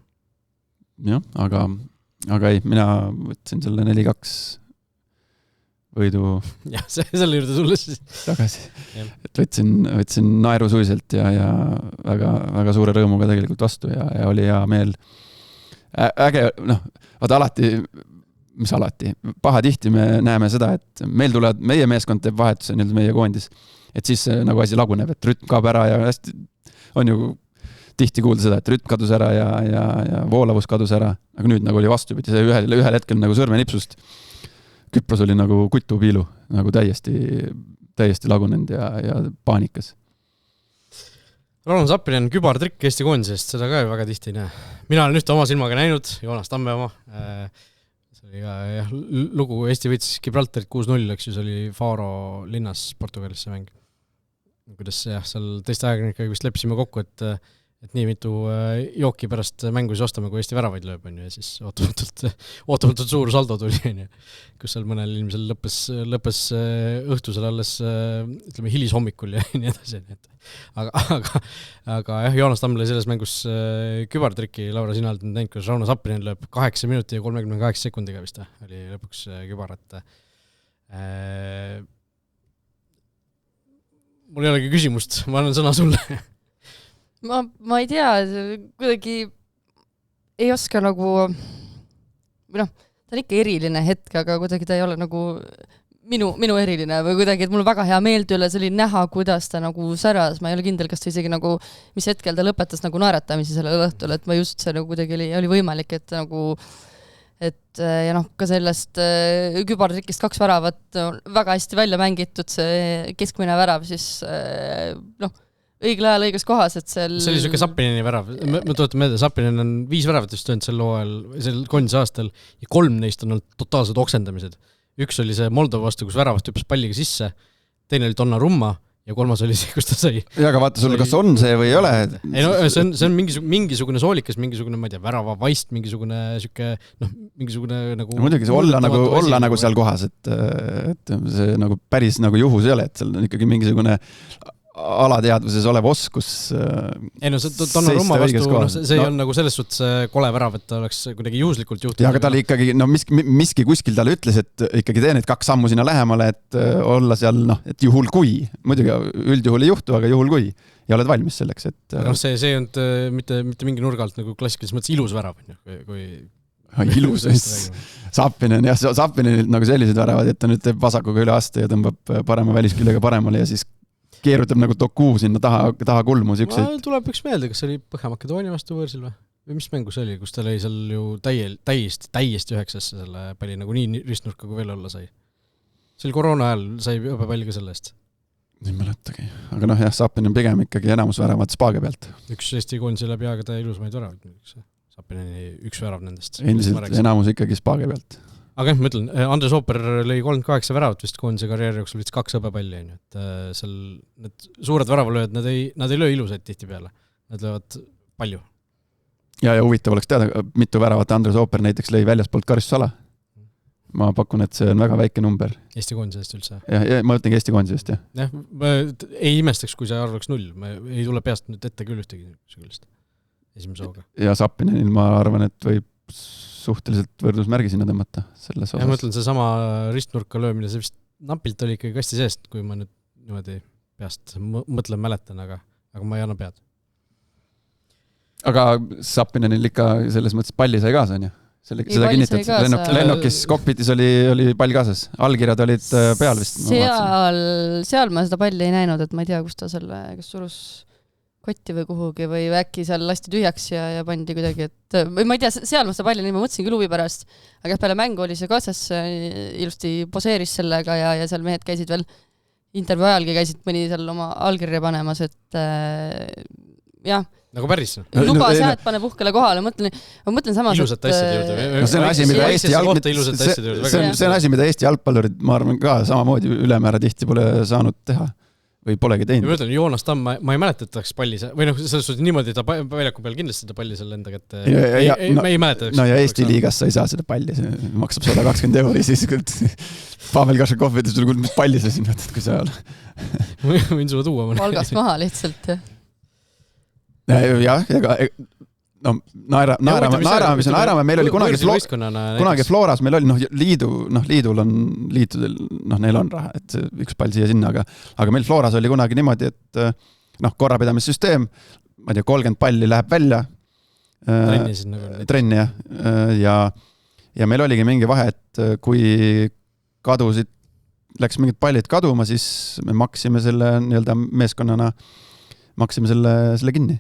Jah, aga ei, mina võtsin selle 4-2 võidu jah, selle juurde tulles siis tagasi. Et võtsin naerusuiselt ja väga, väga suure rõõmuga tegelikult vastu ja oli hea meel. Äge, vaata alati, pahatihti me näeme seda, et meie meeskond teeb vahetuse, meie koondis, et siis nagu asi laguneb, et rütm kaob ära ja hästi on ju tihti kuulda seda, et rütm kadus ära ja voolavus kadus ära, aga nüüd nagu oli vastupidi, see ühel hetkel nagu sõrmenipsust Küpros oli nagu kutupiilu, nagu täiesti lagunenud ja paanikas. Rauno Zappinen on kübartrikk Eesti koondisest, seda ka väga tihti ei näe. Mina olen ühte oma silmaga näinud, Joonas Tamme oma. See oli ka lugu, Eesti võitsis Gibraltarit 6-0, eks ju, see oli Faro linnas Portugalis see mäng. Kuidas seal teiste ajakirjanikega vist leppisime kokku, et nii mitu jooki pärast mängu siis ostame, kui Eesti väravaid lööb, on ju, ja siis ootamatult suur saldo tuli, on ju, kus seal mõnel inimesel lõppes õhtusel alles, ütleme, hilis hommikul ja nii edasi. Aga jah, Joonas Tamm lõi selles mängus kübartriki, Laura, sina oled näinud, kus Rauno Zappinen lööb 8 minuti ja 38 sekundiga vist, oli lõpuks kübarat. Mul ei olegi küsimust, ma annan sõna sulle. Ma ei tea, kuidagi ei oska nagu, ta on ikka eriline hetk, aga kuidagi ta ei ole nagu minu eriline või kuidagi, et mul on väga hea meelde üle, see oli näha, kuidas ta nagu säras, ma ei ole kindel, kas ta isegi nagu, mis hetkel ta lõpetas nagu naeratamisi sellel õhtul, et ma just see nagu kuidagi oli võimalik, et nagu ja ka sellest kübartrikist 2 väravat väga hästi välja mängitud, see keskmine värav siis õigel ajal õiges kohas, et see oli siuke Zappineni värav. Ma tuletan meelde, Zappinen on 5 väravat just töönud sel hooajal, sel koondise aastal ja 3 neist on olnud totaalsed oksendamised. Üks oli see Moldova vastu, kus väravast hüppas palliga sisse, teine oli Donnarumma ja 3. oli see, kus ta sai. Ja aga vaata sulle, kas on see või ei ole? Ei see on mingisugune soolikas, mingisugune, ma ei tea, värava vaist, mingisugune siuke, mingisugune nagu... Muidugi see olla nagu seal kohas, et see nagu päris nagu juhus ei ole, et seal on ikkagi mingisugune alateadvuses olev oskus see Donnarumma vastu, see ei on nagu selles suhtes kole värav, et ta oleks kuidagi juhuslikult juhtunud. Ja aga ta oli ikkagi, miski kuskil talle ütles, et ikkagi tee need 2 sammu sinna lähemale, et olla seal, et juhul kui, muidugi üldjuhul ei juhtu, aga juhul kui ja oled valmis selleks, et see on mitte mingi nurga alt nagu klassikalises mõttes ilus värav, kui ilus, Zappinen nagu sellised väravad, et ta nüüd teeb vasakuga üle aste ja tõmbab parema välisküljega paremale ja siis keerutab nagu Doku sinna taha kulmu. Tuleb üks meelde, kas see oli Põhja-Makedoonia vastu võõrsil või mis mängus oli, kus ta lõi seal ju täiesti 9 selle palli nagu nii ristnurka kui veel olla sai. See oli koroona ajal, sai õppepalli ka selle eest. Ei mäletagi. Aga jah, Zappinen pigem ikkagi enamus väravad Spaage pealt. Üks Eesti koondise läbi aegade ilusmaid väravad. Zappineni 1 värav nendest. Endiselt enamus ikkagi Spaage pealt. Aga ma ütlen, Andres Ooper lõi 38 väravat vist koondise karjääri jooksul vist 2 õppepalli, et seal need suured väravalööjad, nad ei löö ilusaid tihti peale, nad löövad palju. Ja huvitav oleks teada, mitu väravat Andres Ooper näiteks lõi väljaspoolt karistusala. Ma pakun, et see on väga väike number. Eesti koondisest üldse. Ja ma mõtlengi Eesti koondisest, jah. Jah, ma ei imestaks, kui see arv oleks 0. Ma ei tule peast nüüd ette küll ühtegi sügülist esimese hooga. Ja Zappinenil ma arvan, et võib suhteliselt võrdusmärgi sinna tõmmata selles osas. Ja ma mõtlen, see sama ristnurka löömine, see vist napilt oli ikkagi kasti seest, kui ma nüüd niimoodi peast mäletan, aga ma ei anna pead. aga Sappinenil ikka selles mõttes palli sai kaasa, on ju? Seda kinnitad. Lennukis kokpitis oli pall kaasas. Allkirjad olid peal vist. Seal ma seda palli ei näinud, et ma ei tea, kus ta selle, kas surus kotti või kuhugi või äkki seal lasti tühjaks ja pandi kuidagi, et ma ei tea, seal ma seda palli nii ma mõtlesin küll huvi pärast, aga peale mängu oli see kaasas, ilusti poseeris sellega ja seal mehed käisid veel intervjuu ajalgi käisid mõni seal oma allkirja panemas, et jah. Nagu päris? Luba sead pane puhkele kohale, mõtlen samas, ilusat asjade juurde. See on asi, mida Eesti jalgpallurid, ma arvan ka samamoodi ülemäära tihti pole saanud teha või polegi teinud. Ma mõtlen, Joonas Tamm, ma ei mäleta, et tahaks palli, või selles suhtes niimoodi ta väljaku peal kindlasti seda palli selle enda kätte ei mäleta. No ja Eesti liigas sa ei saa seda palli, see maksab 120 €, siis Pavel Kašakov ütles, mis palli sa siin võtad, kui sa võin sulle tuua. Palgast maha lihtsalt, jah, naerame, meil oli kunagi Floras, meil oli, liidudel, neil on raha, et üks pall siia-sinna, aga meil Floras oli kunagi niimoodi, et korrapidamissüsteem, ma ei tea, 30 palli läheb välja, trenni ja meil oligi mingi vahe, et kui läks mingid pallid kaduma, siis me maksime selle nii-öelda meeskonnana, maksime selle kinni.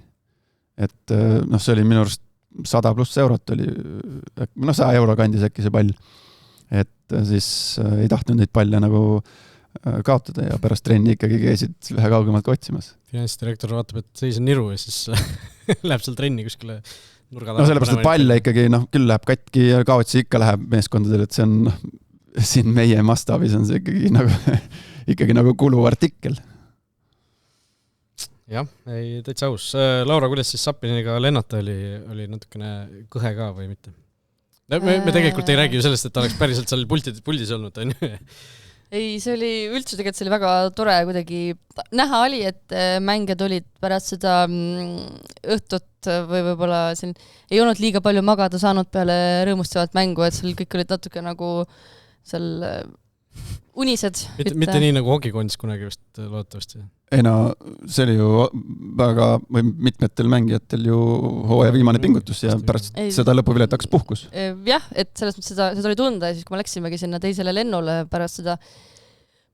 Et see oli minu arust 100+ eurot oli, 100 € kandis äkki see pall. Et siis ei tahtnud neid palle nagu kaotada ja pärast trenni ikkagi käisid vähe kaugemalt otsimas. Finantsdirektor vaatab, et seis on niru ja siis läheb seal trenni kuskile nurga taha. Sellepärast, et palle ikkagi küll läheb katki ja kaotsi ikka läheb meeskondadel, et see on siin meie mastaabis on see ikkagi nagu kuluartikkel. Jah, ei täitsa aus. Laura, kuidas siis Sappineniga lennata oli natukene kõhe ka või mitte? Me tegelikult ei räägi ju sellest, et ta oleks päriselt seal puldis olnud. Ei, see oli üldse tegelikult see oli väga tore kuidagi. Näha oli, et mängijad olid pärast seda õhtut või võib-olla siin ei olnud liiga palju magada saanud peale rõõmustavat mängu, et seal kõik olid natuke nagu seal unised. Mitte nii nagu hokikondis kunagi vist loodetavasti. Ei see oli ju väga või mitmetel mängijatel ju hooaja viimane pingutus ja pärast seda lõpuvilet hakkas puhkus. Jah, et sellest seda oli tunda ja siis kui me läksimegi sinna teisele lennule pärast seda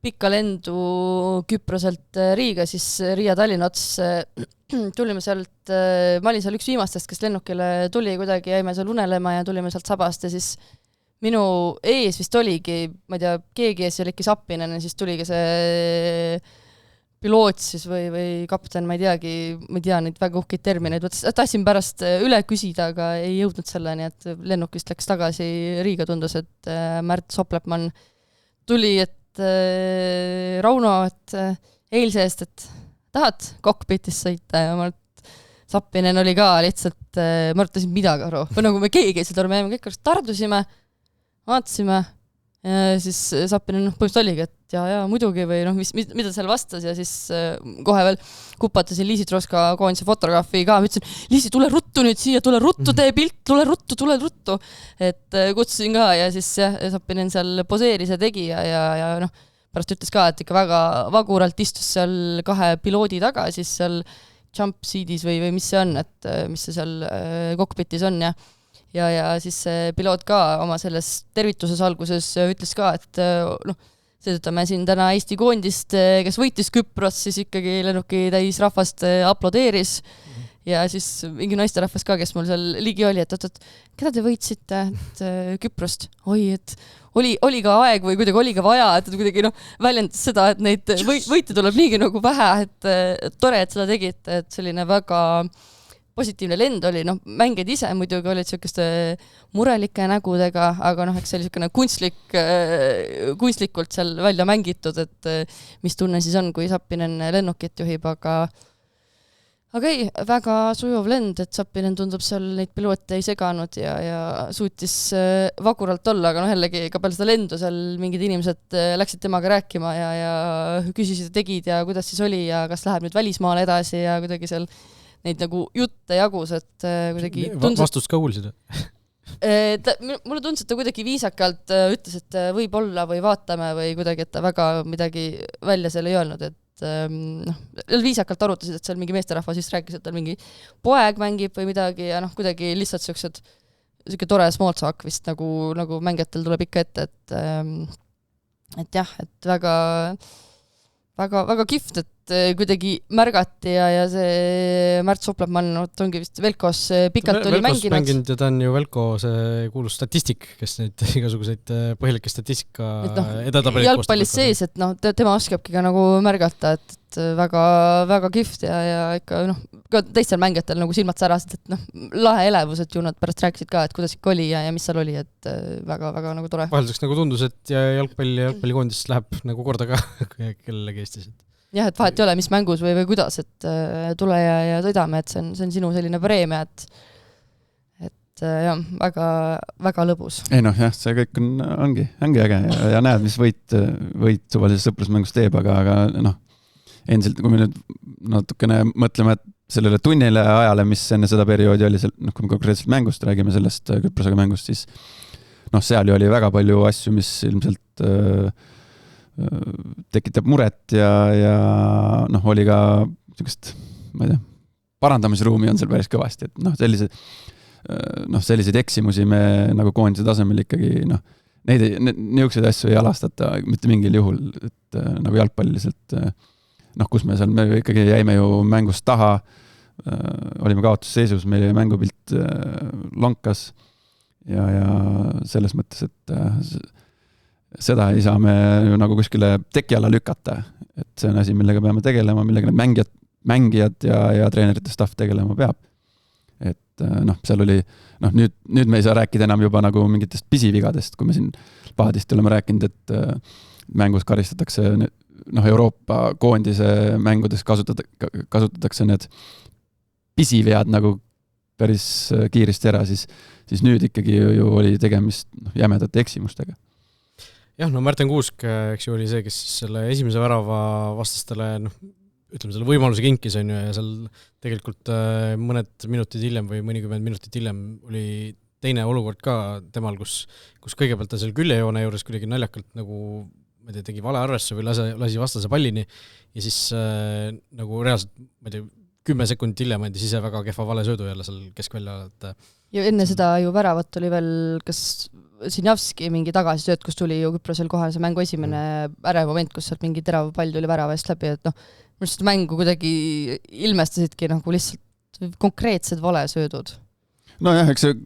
pikka lendu Küproselt Riiga, siis Riia Tallinna ots tulime sealt, ma olin seal üks viimastest, kes lennukile tuli kuidagi, jäime seal unelema ja tulime sealt sabast ja siis minu ees vist oligi, ma ei tea, keegi ees oli ikka Sappinen ja siis tuligi see piloot siis või kapten, ma ei tea neid väga uhkeid termineid, tahtsin pärast üle küsida, aga ei jõudnud selleni, et lennukist läks tagasi Riiga, tundus, et Märt Soplepmann tuli, et Rauno, et eilse eest, et tahad kokpitis sõita ja ma Sappinen oli ka lihtsalt, ma arutasin midagi aru, või nagu me keegi ei seda aru, me kõik tardusime, vaatasime ja siis Sappinen põhimõtteliselt oligi, et ja muidugi või mida seal vastas ja siis kohe veel kupatasin Liisi Troska koondise fotograafi ka, ma ütlesin, Liisi, tule ruttu nüüd siia, tule ruttu, tee pilt, tule ruttu, et kutsusin ka ja siis Sappinen seal poseeris ja tegi ja pärast ütles ka, et ikka väga vaguralt istus seal kahe piloodi taga, siis seal jump seatis või mis see on, et mis see seal kokpitis on ja siis piloot ka oma selles tervituses alguses ütles ka, et seetõtame siin täna Eesti koondist, kes võitis Küpros, siis ikkagi lennuki täis rahvast aplodeeris ja siis mingi naisterahvas ka, kes mul seal ligi oli, et keda te võitsite Küprost? Oi, et oli ka aeg või kuidagi oli ka vaja, et kuidagi väljendas seda, et neid võite tuleb niigi nagu vähe, et tore, et seda tegite, et selline väga positiivne lend oli, mängijad ise muidugi olid selliste murelike nägudega, aga eks see oli selline kunstlikult seal välja mängitud, et mis tunne siis on, kui Sappinen lennukit juhib, aga ei, väga sujuv lend, et Sappinen tundub seal neid piloote ei seganud ja suutis vaguralt olla, aga jällegi ka peale seda lendu seal mingid inimesed läksid temaga rääkima ja küsisid ja tegid ja kuidas siis oli ja kas läheb nüüd välismaale edasi ja kuidagi seal neid nagu jutte jagus, et kuidagi vastust ka kuulsid? Mulle tundus, et ta kuidagi viisakalt ütles, et võib olla või vaatame või kuidagi, et ta väga midagi välja seal ei öelnud, et et noh, viisakalt arutasid, et seal mingi meesterahvas just rääkis, et tal mingi poeg mängib või midagi ja noh, kuidagi lihtsalt siuke tore small talk vist nagu mängijatel tuleb ikka ette, et jah, et väga kihvt, et kuidagi märgati ja see Märt Soplamann ongi vist Velkos pikalt oli mänginud. Ja ta on ju Velko see kuulus statistik, kes neid igasuguseid põhjalikke statistika edetabeleid jalgpallis sees, et noh, tema oskabki ka nagu märgata, et väga kihvt ja ikka noh, ka teistel mängijatel nagu silmad särasid, et noh, lahe elevus, et ju nad pärast rääkisid ka, et kuidas ikka oli ja mis seal oli, et väga nagu tore. Vahelduseks nagu tundus, et jalgpallikoondis läheb nagu korda ka kellelegi Eestis. Jah, et vahet ei ole, mis mängus või kuidas, et tule ja sõidame, et see on sinu selline preemia, et jah, väga lõbus. Ei noh, jah, see kõik ongi äge ja näed, mis võit suvalises sõprusmängus teeb, aga noh, endiselt, kui me nüüd natukene mõtleme, et sellele tunnile ajale, mis enne seda perioodi oli, noh, kui me konkreetselt mängust räägime sellest Küprosega mängust, siis noh, seal ju oli väga palju asju, mis ilmselt tekitab muret ja noh, oli ka niisugust, ma ei tea, parandamisruumi on seal päris kõvasti, et noh, selliseid eksimusi me nagu koondise tasemel ikkagi noh, niisuguseid asju ei alastata mitte mingil juhul, et nagu jalgpalliliselt noh, kus me ikkagi jäime ju mängust taha, olime kaotusseisus, meie mängupilt lankas ja selles mõttes, et seda ei saa me ju nagu kuskile teki alla lükata, et see on asi, millega peame tegelema, millega need mängijad ja treenerite staff tegelema peab. Et noh, seal oli, noh nüüd me ei saa rääkida enam juba nagu mingitest pisivigadest, kui me siin pahadisti oleme rääkinud, et mängus karistatakse noh, Euroopa koondise mängudes kasutatakse need pisivead nagu päris kiiresti ära, siis nüüd ikkagi ju oli tegemist jämedate eksimustega. Jah, no Märten Kuusk, eks ju, oli see, kes selle esimese värava vastastele, noh, ütleme selle võimaluse kinkis on ju, ja seal tegelikult mõned minutid hiljem või mõnikümmend minutit hiljem oli teine olukord ka temal, kus kõigepealt ta seal küljejoone juures kuidagi naljakalt nagu, ma ei tea, tegi vale arvestuse või lasi vastase pallini ja siis nagu reaalselt, ma ei tea, 10 sekundit hiljem andis ise väga kehva vale söödu jälle seal keskvälja, et ja enne seda ju väravat oli veel kas Sinjavski mingi tagasisööt, kus tuli ju Küprosel kohal see mängu esimene ärev moment, kus sealt mingi terav pall tuli värava eest läbi, et noh, minu arust mängu kuidagi ilmestasidki nagu lihtsalt konkreetsed valesöödud. Nojah, eks see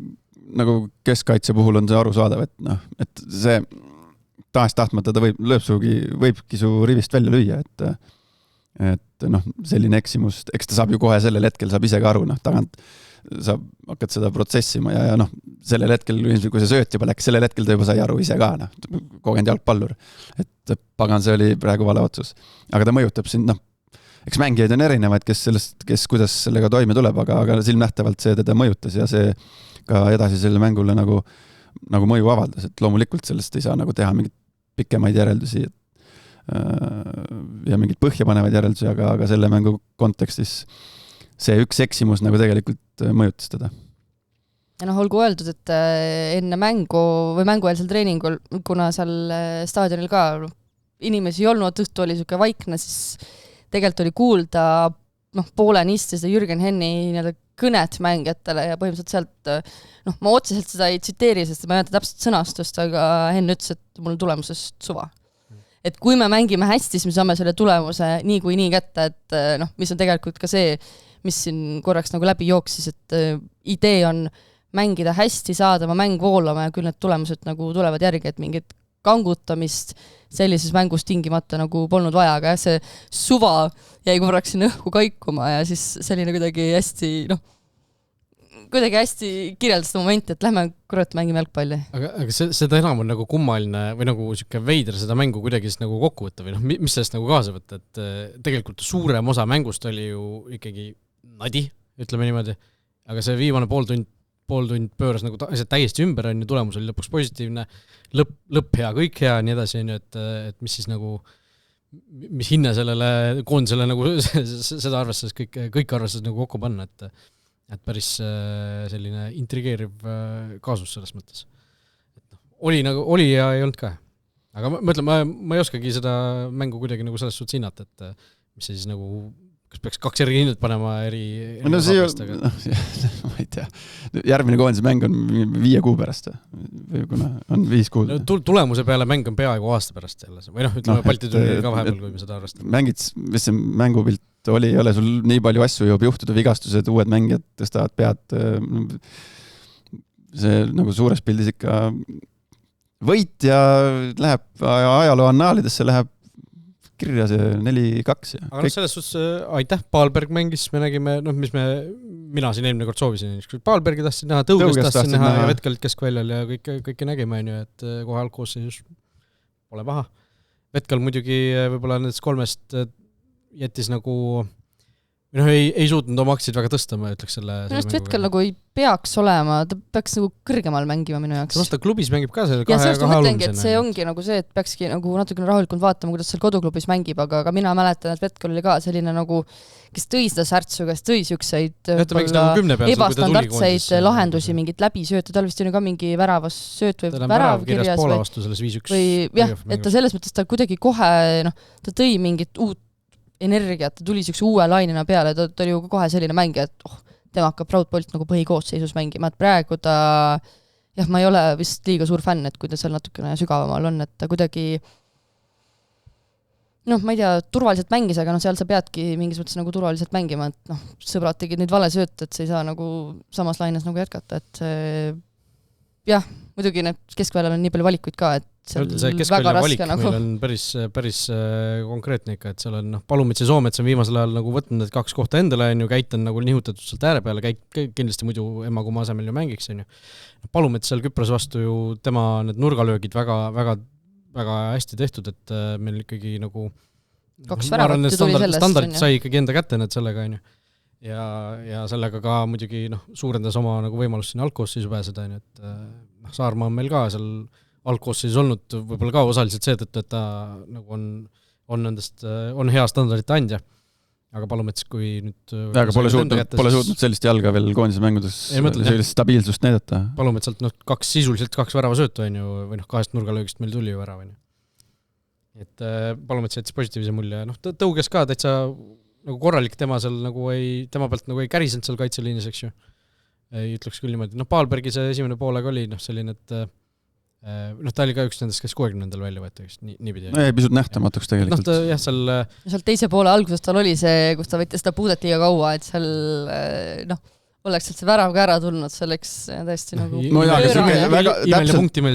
nagu keskkaitse puhul on see arusaadav, et noh, et see tahes-tahtmata ta võibki su rivist välja lüüa, et noh, selline eksimus, eks ta saab ju kohe sellel hetkel, saab ise ka aru, noh, tagant saab hakkad seda protsessima ja noh, sellel hetkel, kui see sööt juba läks, sellel hetkel ta juba sai aru ise ka, noh, kogenud jalgpallur, et pagan, see oli praegu vale otsus. Aga ta mõjutab sind, noh, eks mängijaid on erinevaid, kes kuidas sellega toime tuleb, aga silmnähtavalt see teda mõjutas ja see ka edasi selle mängule nagu mõju avaldas, et loomulikult sellest ei saa nagu teha mingit pikemaid järeldusi ja mingit põhjapanevaid järeldusi, aga selle mängu kontekstis see üks eksimus nagu tegelikult mõjutas teda. Ja noh, olgu öeldud, et enne mängu või mängueelsel treeningul, kuna seal staadionil ka inimesi ei olnud, õhtu oli siuke vaikne, siis tegelikult oli kuulda pooleni istis Jürgen Henni kõnet mängijatele ja põhimõtteliselt sealt, ma otseselt seda ei tsiteeri, sest ma ei mäleta täpselt sõnastust, aga Henn ütles, et mul tulemusest suva. Et kui me mängime hästi, siis me saame selle tulemuse nii kätte, et mis on tegelikult ka see, mis siin korraks nagu läbi jooksis, et idee on mängida hästi, saada oma mäng voolama ja küll need tulemused nagu tulevad järgi, et mingit kangutamist sellises mängus tingimata nagu polnud vaja, aga see suva jäi korraks sinna õhku kaikuma ja siis selline kuidagi hästi kirjeldas seda momenti, et lähme kurat mängime jalgpalli. Aga seda enam on nagu kummaline või nagu siuke veider seda mängu kuidagi siis nagu kokku võtta või mis sellest nagu kaasa võtta, et tegelikult suurem osa mängust oli ju ikkagi nadi, ütleme niimoodi, aga see viimane pool tund pööras nagu täiesti ümber, on ju, tulemus oli lõpuks positiivne, lõpp hea, kõik hea, nii edasi, on ju, et mis siis nagu, mis hinne sellele koondisele nagu seda arvestades, kõik arvestades nagu kokku panna, et päris selline intrigeeriv kaasus selles mõttes. Oli ja ei olnud ka. Aga ma ütlen, ma ei oskagi seda mängu kuidagi nagu selles suhtes hinnata, et mis see siis nagu, kas peaks 2 eri hinnet panema eri no see ma ei tea. Järgmine koondise mäng on 5 kuu pärast või kuna on 5 kuud. Tulemuse peale mäng on peaaegu aasta pärast jälle. Või ütleme Balti turniiri ka vahepeal, kui me seda arvestame. Mängid, mis see mängupilt oli, ei ole sul nii palju asju jõuab juhtuda, vigastused, uued mängijad tõstavad pead. See nagu suures pildis ikka võit ja läheb ajaloo annaalidesse, läheb kirja see 4-2. Aga selles suhtes, aitäh, Paalberg mängis, me nägime, mina siin eelmine kord soovisin, Paalbergi tahtsin näha, Tõuges tahtsin näha ja Vetkalit keskväljal ja kõike nägime, et kohe algkoosseisus pole paha. Vetkal muidugi võib-olla nendest 3 jättis nagu ei suutnud oma aktsiid väga tõsta, ma ütleks selle Minust Vetkel nagu ei peaks olema, ta peaks nagu kõrgemal mängima minu jaoks. Ta klubis mängib ka selle 2 ja sellest mõtlengi, et see ongi nagu see, et peakski nagu natukene rahulikult vaatama, kuidas seal koduklubis mängib, aga mina mäletan, et Vetkel oli ka selline nagu, kes tõi seda särtsu, kes tõi siukseid ebastandardseid lahendusi, mingit läbisööta, tal vist oli ka mingi väravas sööt või värav kirjas või jah, et ta selles mõttes ta kuidagi kohe, ta tõi mingit uut energiat, ta tuli siukse uue lainina peale, ta oli ju kohe selline mängija, et tema hakkab Proud Bolt nagu põhikoosseisus mängima, et praegu ta, ma ei ole vist liiga suur fänn, et kui ta seal natukene sügavamal on, et ta kuidagi ma ei tea, turvaliselt mängis, aga seal sa peadki mingis mõttes nagu turvaliselt mängima, et sõbrad tegid neid vale sööt, et sa ei saa nagu samas laines nagu jätkata, et muidugi need keskväljal on nii palju valikuid ka, et see keskvälja valik meil on päris konkreetne ikka, et seal on Palumits ja Soomets on viimasel ajal nagu võtnud need 2 kohta endale, Käit on nagu nihutatud sealt ääre peale, Käit kindlasti muidu Emma-Kuma asemel ju mängiks, Palumits seal Küpros vastu ju tema need nurgalöögid väga hästi tehtud, et meil ikkagi nagu 2 väravat tuli sellest. Standardid sai ikkagi enda kätte need sellega, ja sellega ka muidugi suurendas oma nagu võimalust sinna algkoosseisu pääseda, et Saarmaa on meil ka seal algkoosseisus olnud võib-olla ka osaliselt seetõttu, et ta nagu on hea standardite andja. Aga Palumets, kui nüüd aga pole suutnud sellist jalga veel koondise mängudes sellist stabiilsust näidata. Palumets sealt sisuliselt 2 väravasöötu või 2 nurgalöögist meil tuli ju värav. Et Palumets jättis positiivse mulje. Tõuges ka täitsa nagu korralik, tema pealt nagu ei kärisenud seal kaitseliinis, eks ju. Ei ütleks küll niimoodi. Paalbergi see esimene poolega oli selline, et ta oli ka üks nendest, kes 60-ndal välja võeti, nii pidi. Ei, pisut nähtamatuks tegelikult. Seal teise poole alguses tal oli see, kus ta võttis seda puudet liiga kaua, et seal oleks sealt see värav ka ära tulnud, see oleks tõesti nagu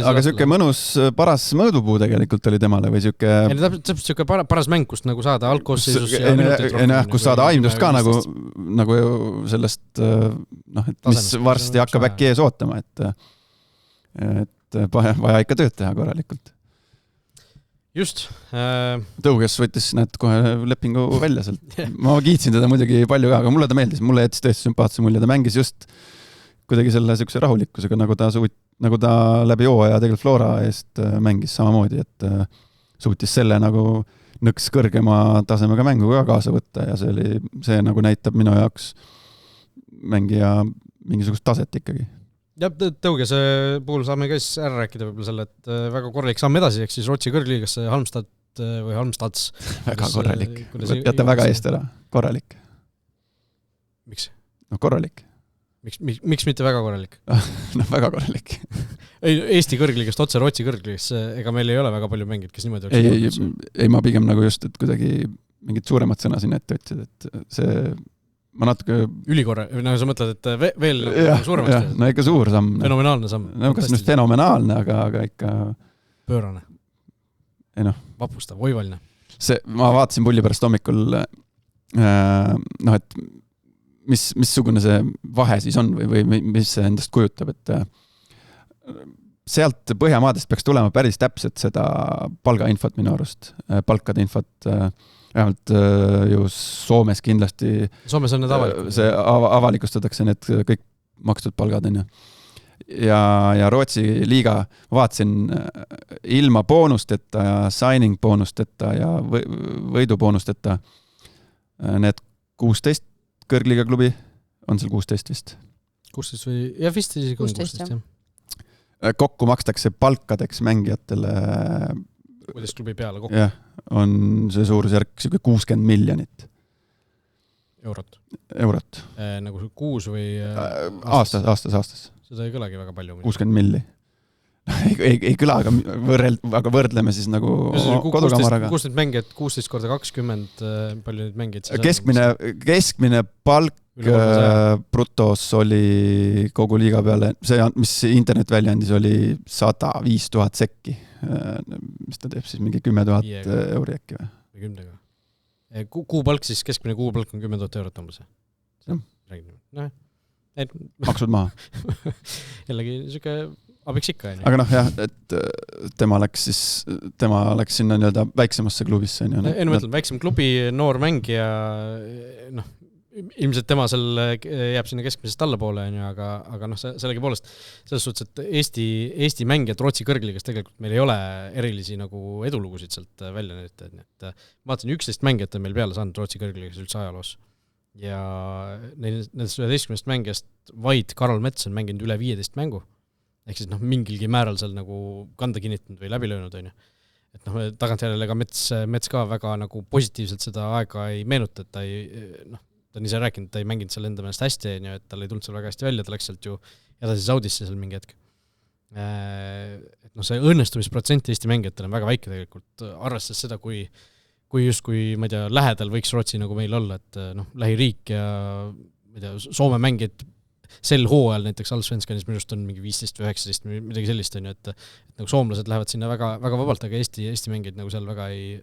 aga siuke mõnus paras mõõdupuu tegelikult oli temale või siuke täpselt siuke paras mäng, kust nagu saada algkoosseisus kus saada aimdust ka nagu sellest et mis varsti hakkab äkki ees ootama, et vaja ikka tööd teha korralikult. Just. Tõuges võttis kohe lepingu välja sealt. Ma kiitsin teda muidugi palju ka, aga mulle ta meeldis. Mulle jättis tõesti sümpaatse mulje. Ta mängis just kuidagi selle siukse rahulikkusega, nagu ta läbi hooaja tegelikult Flora eest mängis samamoodi, et suutis selle nagu nõks kõrgema tasemega mängu ka kaasa võtta ja see nagu näitab minu jaoks mängija mingisugust taset ikkagi. Ja Tõugese puhul saame ka siis ära rääkida võib-olla selle, et väga korralik samm edasi, ehk siis Rootsi kõrgliigasse Halmstads. Väga korralik. Jätta väga eest ära. Korralik. Miks? Korralik. Miks mitte väga korralik? Väga korralik. Eesti kõrgliigast otse Rootsi kõrgliigasse, ega meil ei ole väga palju mängid, kes niimoodi ei, ma pigem nagu just, et kuidagi mingid suuremad sõna sinna ette võtsid, et see ma natuke ülikorra, sa mõtled, et veel suuremast. No ikka suur samm. Fenomenaalne samm. No kas nüüd fenomenaalne, aga ikka pöörane. Ei vapustav, oivaline. Ma vaatasin pulli pärast hommikul et missugune see vahe siis on või mis see endast kujutab, et sealt Põhjamaadest peaks tulema päris täpselt seda palgainfot minu arust, palkade infot vähemalt ju Soomes kindlasti Soomes on need avalikud. See avalikustatakse need kõik makstud palgad on ju. Ja Rootsi liiga vaatasin ilma boonusteta ja signing boonusteta ja võiduboonusteta need 16 kõrgliiga klubi on seal 16 vist. 16 või, ja vist isegi 16 jah. Kokku makstakse palkadeks mängijatele 16 klubi peale kokku. Jah, on see suurusjärk 60 miljonit eurot. Nagu kuus või aastas. Seda ei kõlagi väga palju. 60 milli. ei kõla, aga võrdleme siis nagu kodukamaraga. 16 mängijad, 16 korda 20, palju neid mängijad? Keskmine palk brutos oli kogu liiga peale, see, mis internet välja andis, oli 105 000 sekki. Mis ta teeb siis, mingi 10 000 euri äkki või? 10. Kuupalk siis, keskmine kuupalk on 10 000 eurot umbes. Maksud maha. Jällegi niisugune abiks ikka. Aga jah, et tema läks sinna nii-öelda väiksemasse klubisse. Ma mõtlen, väiksem klubi, noor mängija, ilmselt tema seal jääb sinna keskmisest allapoole, aga sellegi poolest selles suhtes, et Eesti mängijad Rootsi kõrgliigas tegelikult meil ei ole erilisi nagu edulugusid sealt välja näidata. Et vaatasin, 11 mängijat on meil peale saanud Rootsi kõrgliigas üldse ajaloos. Ja nendest 11 mängijast vaid Karol Mets on mänginud üle 15 mängu. Ehk siis mingilgi määral seal nagu kanda kinnitanud või läbi löönud, on ju. Et tagantjärele ka Mets ka väga nagu positiivselt seda aega ei meenuta, et ta on ise rääkinud, ta ei mänginud seal enda meelest hästi, et tal ei tulnud seal väga hästi välja, ta läks sealt ju edasi Saudisse seal mingi hetk. Et see õnnestumisprotsent Eesti mängijatel on väga väike tegelikult, arvestades seda, kui ma ei tea, lähedal võiks Rootsi nagu meil olla, et lähiriik ja ma ei tea, Soome mängijad sel hooajal näiteks Allsvenskanis minust on mingi 15 või 19, midagi sellist on ju, et nagu soomlased lähevad sinna väga, väga vabalt, aga Eesti mängijad nagu seal väga ei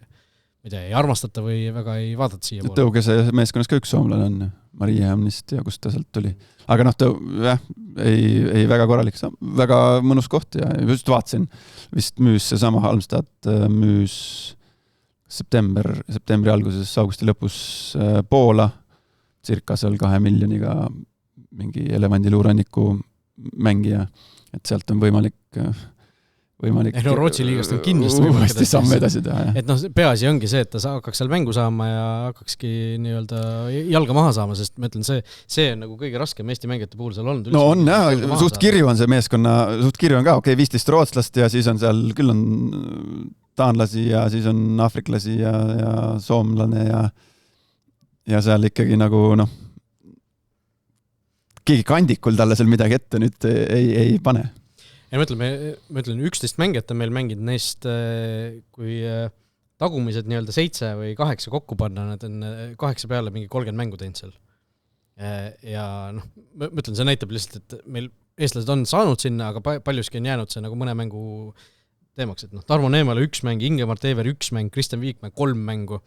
armastata või väga ei vaadata siia poole. Tõugese meeskonnas ka üks soomlane on, Maria Hamnist ja kust ta sealt tuli. Aga ei väga korralik, väga mõnus koht ja just vaatasin, vist müüs seesama Halmstad müüs septembri alguses, augusti lõpus Poola, circa seal 2 miljoniga mingi elevandiluuranniku mängija, et sealt on võimalik Rootsi liigast on kindlasti uuesti samme edasi teha. Et peaasi ongi see, et ta hakkaks seal mängu saama ja hakkakski nii-öelda jalga maha saama, sest ma ütlen, see on nagu kõige raskem Eesti mängijate puhul seal olnud. No on jah, suht kirju on see meeskonna, suht kirju on ka, 15 rootslast ja siis on seal, küll on taanlasi ja siis on afriklasi ja soomlane ja seal ikkagi nagu keegi kandikul talle seal midagi ette nüüd ei pane. Ja ma ütlen 11 mängijat on meil mänginud neist, kui tagumised nii-öelda 7 või 8 kokku panna, nad on 8 peale mingi 30 mängu teinud seal. Ja ma ütlen, see näitab lihtsalt, et meil eestlased on saanud sinna, aga paljuski on jäänud see nagu mõne mängu teemaks, et Tarmo Neemale 1 mäng, Ingemar Teever 1 mäng, Kristjan Viikmäe 3 mängu,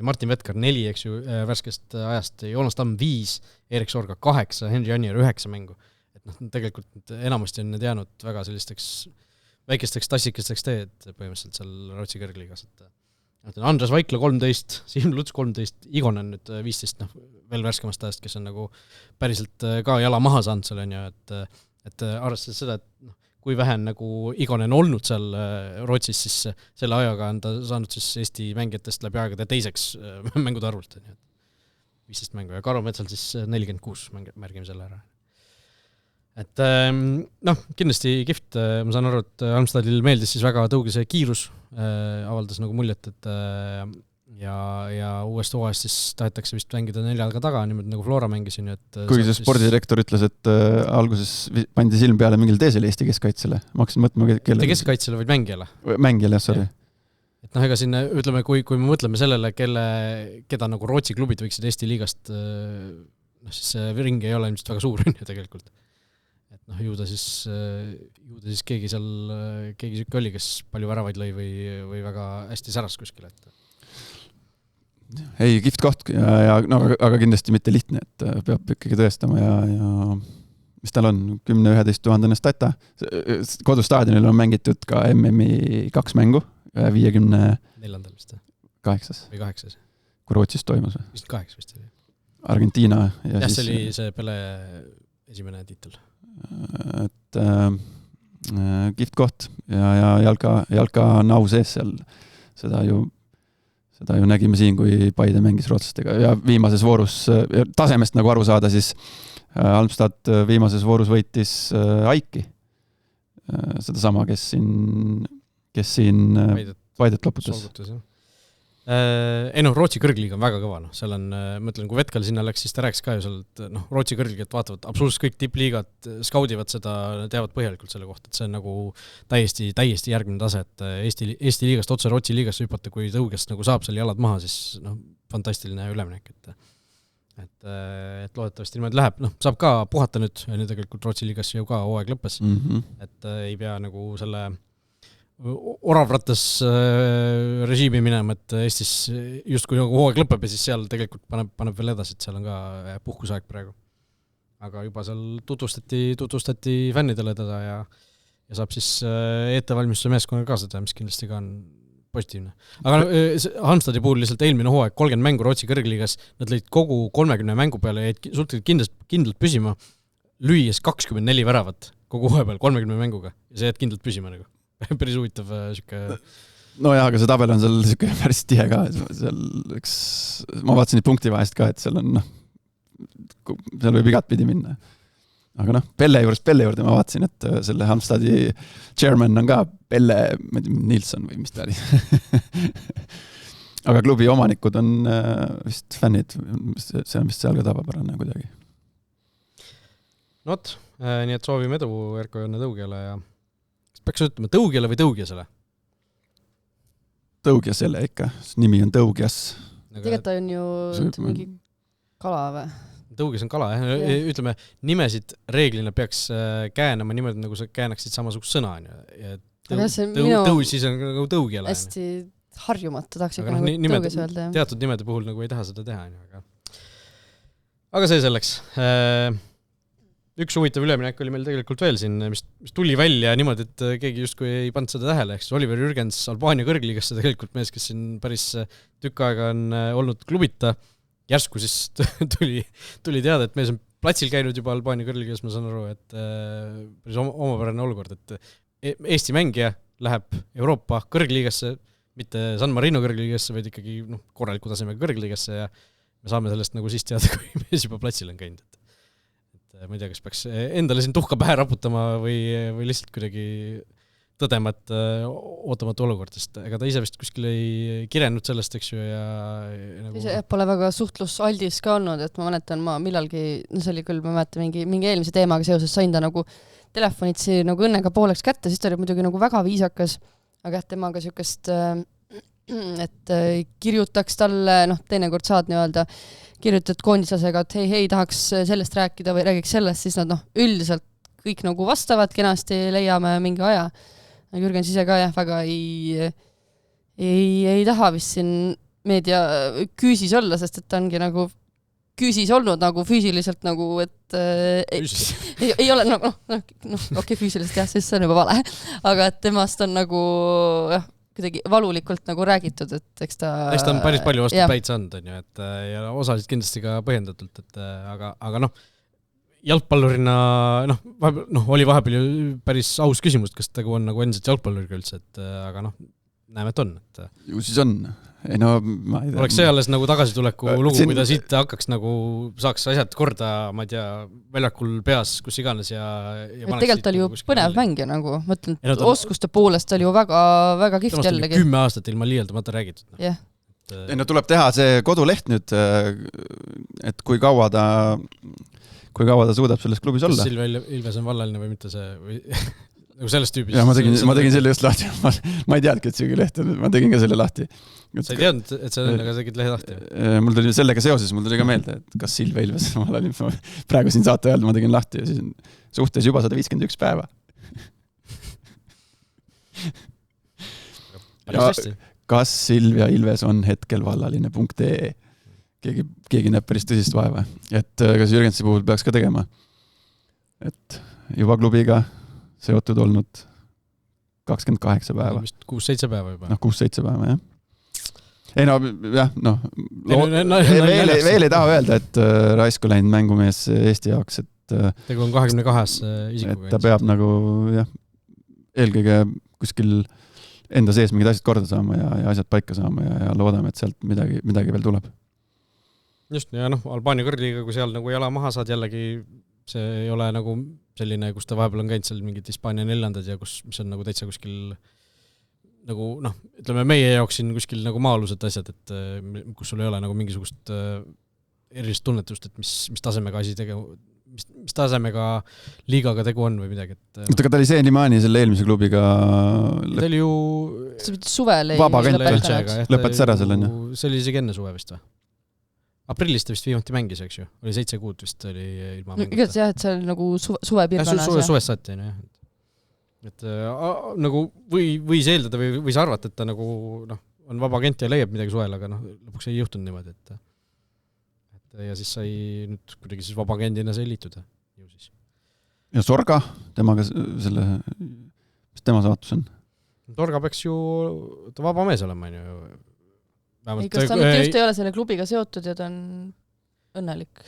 Martin Vetkar 4, eks ju, värskest ajast, Joonas Tamm 5, Erik Sorga 8, Henri Annier 9 mängu. Et tegelikult enamasti on need jäänud väga sellisteks väikesteks tassikesteks teed põhimõtteliselt seal Rootsi kõrgliigas. Andres Vaikla 13, Siim Luts 13, Igonen nüüd 15, veel värskemast ajast, kes on nagu päriselt ka jala maha saanud seal on ju, et arvestades seda, et kui vähe on nagu Igonen olnud seal Rootsis, siis selle ajaga on ta saanud siis Eesti mängijatest läbi aegade teiseks mängude arvult. 15 mängu ja Karo Metsal siis 46 märgime selle ära. Et kindlasti kihvt, ma saan aru, et Halmstadil meeldis siis väga Tõugise kiirus, avaldas nagu muljet, et ja uuest hooajast siis tahetakse vist mängida 4 taga, niimoodi nagu Flora mängisin. Kuigi see spordidirektor ütles, et alguses pandi silm peale mingil teisele Eesti keskkaitsele. Ma hakkasin mõtlema, kelle... Keskkaitsele, vaid mängijale? Mängijale, sorry. Et ega siin, ütleme, kui me mõtleme sellele, keda nagu Rootsi klubid võiksid Eesti liigast, siis see ring ei ole ilmselt väga suur tegelikult. Et ju ta siis keegi sükki oli, kes palju väravaid lõi või väga hästi säras kuskil, et ei, kihvt koht, aga kindlasti mitte lihtne, et peab ikkagi tõestama ja mis tal on, 10-11 000 stata. Kodustaadionil on mängitud ka MM-i 2 mängu, 54. vist. 8. Või 8. Kui Rootsis toimus. Vist 8 vist. Argentiina. Ja see oli see Pele esimene tiitel. Et kihvt koht ja jalka nau sees seal seda ju nägime siin, kui Paide mängis rootslastega ja viimases voorus tasemest nagu aru saada, siis Halmstad viimases voorus võitis Aiki. Seda sama, kes siin Paidet loputas. Solgutas, jah. Ei noh, Rootsi kõrgliiga on väga kõva, noh, seal on, mõtlen, kui Vetkal sinna läks, siis ta rääkis ka ju seal, et noh, Rootsi kõrgliigat vaatavad, absoluutselt kõik tippliigad skaudivad seda, teavad põhjalikult selle kohta, et see on nagu täiesti järgmine tase, et Eesti liigast otse Rootsi liigasse hüpata, kui tõugest nagu saab seal jalad maha, siis noh, fantastiline üleminek, et loodetavasti niimoodi läheb, noh, saab ka puhata nüüd tegelikult Rootsi liigas ju ka hooaeg lõppes, et ei pea nagu selle oravratas režiimi minema, et Eestis justkui nagu hooaeg lõpeb ja siis seal tegelikult paneb veel edasi, et seal on ka puhkusaeg praegu. Aga juba seal tutvustati fännidele teda ja saab siis ettevalmistuse meeskonnaga kaasa teha, mis kindlasti ka on positiivne. Aga Halmstadi puhul lihtsalt eelmine hooaeg 30 mängu Rootsi kõrgliigas, nad lõid kogu 30 mängu peale, jäid suhteliselt kindlalt püsima, lüües 24 väravat kogu hooaja peal 30 mänguga ja see jäid kindlalt püsima nagu. Päris huvitav siuke. No jah, aga see tabel on seal siuke päris tihe ka, seal ma vaatasin punkti vahest ka, et seal on seal võib igat pidi minna. Aga Pelle juurde ma vaatasin, et selle Halmstadi chairman on ka Pelle Nilsson või mis ta oli. Aga klubi omanikud on vist fännid, see on vist seal ka tavapärane kuidagi. Not, nii et soovime edu Erko Jonne Tõugele ja peaks ütlema Tõugele või Tõugjasele? Tõugjasele ikka, nimi on Tõugjas. Tegelikult ta on ju mingi kala või? Tõugjas on kala, jah. Ütleme, nimesid reeglina peaks käänama niimoodi, nagu sa käänaksid samasugust sõna. Tõusis on nagu Tõugjale. Hästi harjumata, tahaks ikka nagu Tõugjas öelda. Teatud nimede puhul nagu ei taha seda teha. Aga see selleks. Üks huvitav üleminek oli meil tegelikult veel siin, mis tuli välja niimoodi, et keegi justkui ei pannud seda tähele, ehk siis Oliver Jürgens Albaania kõrgliigasse tegelikult mees, kes siin päris tükk aega on olnud klubita, järsku siis tuli teada, et mees on platsil käinud juba Albaania kõrgliigas, ma saan aru, et päris omapärane olukord, et Eesti mängija läheb Euroopa kõrgliigasse, mitte San Marino kõrgliigasse, vaid ikkagi korraliku tasemega kõrgliigasse ja me saame sellest nagu siis teada, kui mees juba platsil on käinud. Ma ei tea, kas peaks endale siin tuhka pähe raputama või lihtsalt kuidagi tõdema, et ootamatu olukord, sest ega ta ise vist kuskil ei kirenud sellest, eks ju, ja nagu... Ise pole väga suhtlusaldis ka olnud, et ma mäletan, ma millalgi, see oli küll, ma mäletan, mingi eelmise teemaga seoses sain ta nagu telefonitsi nagu õnnega pooleks kätte, siis ta oli muidugi nagu väga viisakas, aga temaga sükest, et kirjutaks talle, teinekord saad nii-öelda kirjutad koondislasega, et hei, tahaks sellest rääkida või räägiks sellest, siis nad üldiselt kõik nagu vastavad, kenasti leiame mingi aja. Jürgen ise ka väga ei taha vist siin meedia küüsis olla, sest et ta ongi nagu küüsis olnud nagu füüsiliselt nagu, et ei ole, okei, füüsiliselt jah, siis see on juba vale, aga et temast on nagu kuidagi valulikult nagu räägitud, et eks ta on päris palju vastu päid saanud, on ju, et ja osaliselt kindlasti ka põhjendatult, et aga jalgpallurina, oli vahepeal ju päris aus küsimus, kas tegu on nagu endiselt jalgpalluriga üldse, et aga näeme, et on. Ju siis on. Ei no, ma ei tea. Oleks see alles nagu tagasituleku lugu, kui ta siit hakkaks nagu, saaks asjad korda, ma ei tea, väljakul peas, kus iganes ja tegelikult oli ju põnev mängija nagu, mõtlen, oskuste poolest oli ju väga, väga kihvt jällegi. 10 aastat ilma liialdamata räägitud. Jah. No tuleb teha see koduleht nüüd, et kui kaua ta suudab selles klubis olla. Kas Silvia Ilves on vallaline või mitte see või... Nagu sellest tüübis. Ja ma tegin selle just lahti. Ma ei teadki, et see leht on. Ma tegin ka selle lahti. Sa ei teadnud, et see on, aga sa tegid lehe lahti? Mul tuli sellega seoses, mul tuli ka meelde, et kas Silvia Ilves praegu siin saate öelda, ma tegin lahti ja siis on suhtes juba 151 päeva. Kas Silvia Ilves on hetkel vallaline.ee? Keegi näeb päris tõsist vaeva. Et kas Jürgensi puhul peaks ka tegema? Et juba klubiga seotud olnud 28 päeva. 6-7 päeva juba. 6-7 päeva, jah. Ei veel ei taha öelda, et Raisku läinud mängumees Eesti jaoks, et tegu on 22 isikuga. Et ta peab nagu, eelkõige kuskil enda sees mingid asjad korda saama ja asjad paika saama ja loodame, et sealt midagi veel tuleb. Just, ja Albaania kõrgliiga, kui seal nagu jala maha saad jällegi, see ei ole nagu selline, kus ta vahepeal on käinud seal mingid Hispaania 4. ja mis on nagu täitsa kuskil nagu noh, ütleme meie jaoks siin kuskil nagu maa-alused asjad, et kus sul ei ole nagu mingisugust erilist tunnetust, et mis tasemega asi mis tasemega liigaga tegu on või midagi. Aga ta oli seenimaani selle eelmise klubiga ta oli ju suvel ei lõpetas ära selle. See oli isegi enne suve vist või? Aprillis ta vist viimati mängis, eks ju? Oli 7 kuud vist oli ilma mängita. Igatahes jah, et see oli nagu suvepiirkonnas. Suvest saati, jah. Et nagu võis eeldada või võis arvata, et ta nagu on vaba agent ja leiab midagi suvel, aga lõpuks ei juhtunud niimoodi, et ja siis sai nüüd kuidagi siis vaba agendina sai liituda. Ja Sorga, temaga mis tema saatus on? Sorga peaks ju vaba mees olema, on ju. Kas ta nüüd just ei ole selle klubiga seotud ja ta on õnnelik?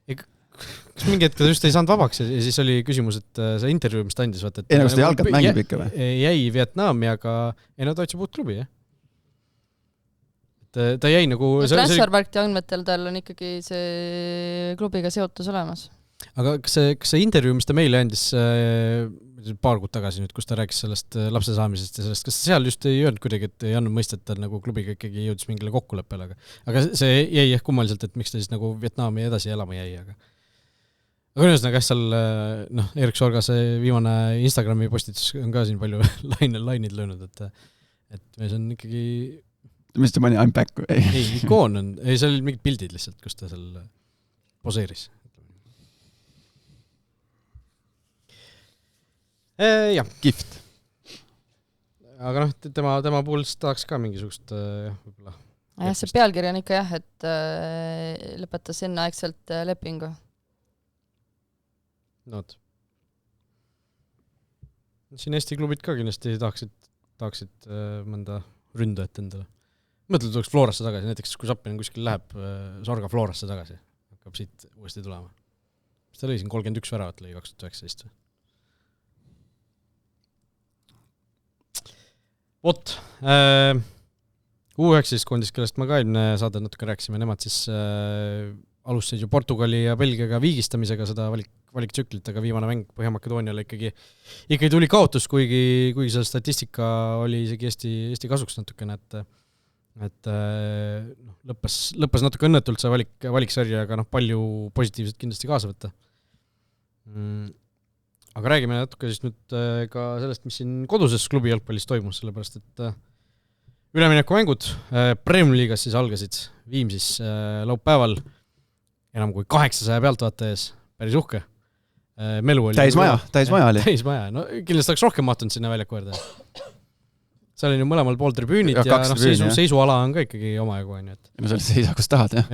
Kas mingi hetk ta just ei saanud vabaks ja siis oli küsimus, et see intervjuu, mis ta andis, vaata, et kas ta jalgat mängib ikka või? Jäi Vietnami, aga ta otsi puut klubi, jah. Ta jäi nagu... Transfermarkti andmetel tal on ikkagi see klubiga seotus olemas. Aga kas see intervjuu, mis ta meile andis paar kuud tagasi nüüd, kus ta rääkis sellest lapse saamisest ja sellest, kas seal just ei öelnud kuidagi, et ei andnud mõista, et ta nagu klubiga ikkagi jõudis mingile kokkuleppele, aga see jäi ehk kummaliselt, et miks ta siis nagu Vietnami edasi elama jäi, aga ühesõnaga, seal Erik Sorga see viimane Instagrami postitus on ka siin palju lainid löönud, et mees on ikkagi... Mis ta pani, I'm back? Ei, ikoon on, see oli mingid pildid lihtsalt, kus ta seal poseeris. Jah. Gift. Aga tema puhul tahaks ka mingisugust võib-olla... Jah, see pealkiri on ikka jah, et lõpetas enneaegselt lepingu. Nood. Siin Eesti klubid ka kindlasti tahaksid mõnda ründajat endale. Mõtled, tuleks Florasse tagasi, näiteks kui Zappinen kuskil läheb Sorga Florasse tagasi, hakkab siit uuesti tulema. Mis ta lõi siin 31 väravat lõi 2019 või? Vot, U19 koondis, kellest ma ka eelmine saade natuke rääksime, nemad siis alustasid ju Portugali ja Belgiaga viigistamisega seda valiktsüklit, aga viimane mäng Põhja-Makedooniale ikkagi tuli kaotus, kuigi see statistika oli isegi Eesti kasuks natukene, et lõppes natuke õnnetult see valiksarja, aga palju positiivset kindlasti kaasa võtta. Aga räägime natuke siis nüüd ka sellest, mis siin koduses klubi jalgpallis toimus, sellepärast et üleminekumängud Premium Liigas siis algasid Viimsis laupäeval enam kui 800 pealtvaata ees, päris uhke. Melu oli täismaja oli. Täismaja, no kindlasti oleks rohkem mahtunud sinna väljaku äärde. Seal on ju mõlemal pool tribüünid ja seisuala on ka ikkagi omajagu. No seal seisa, kus tahad, jah.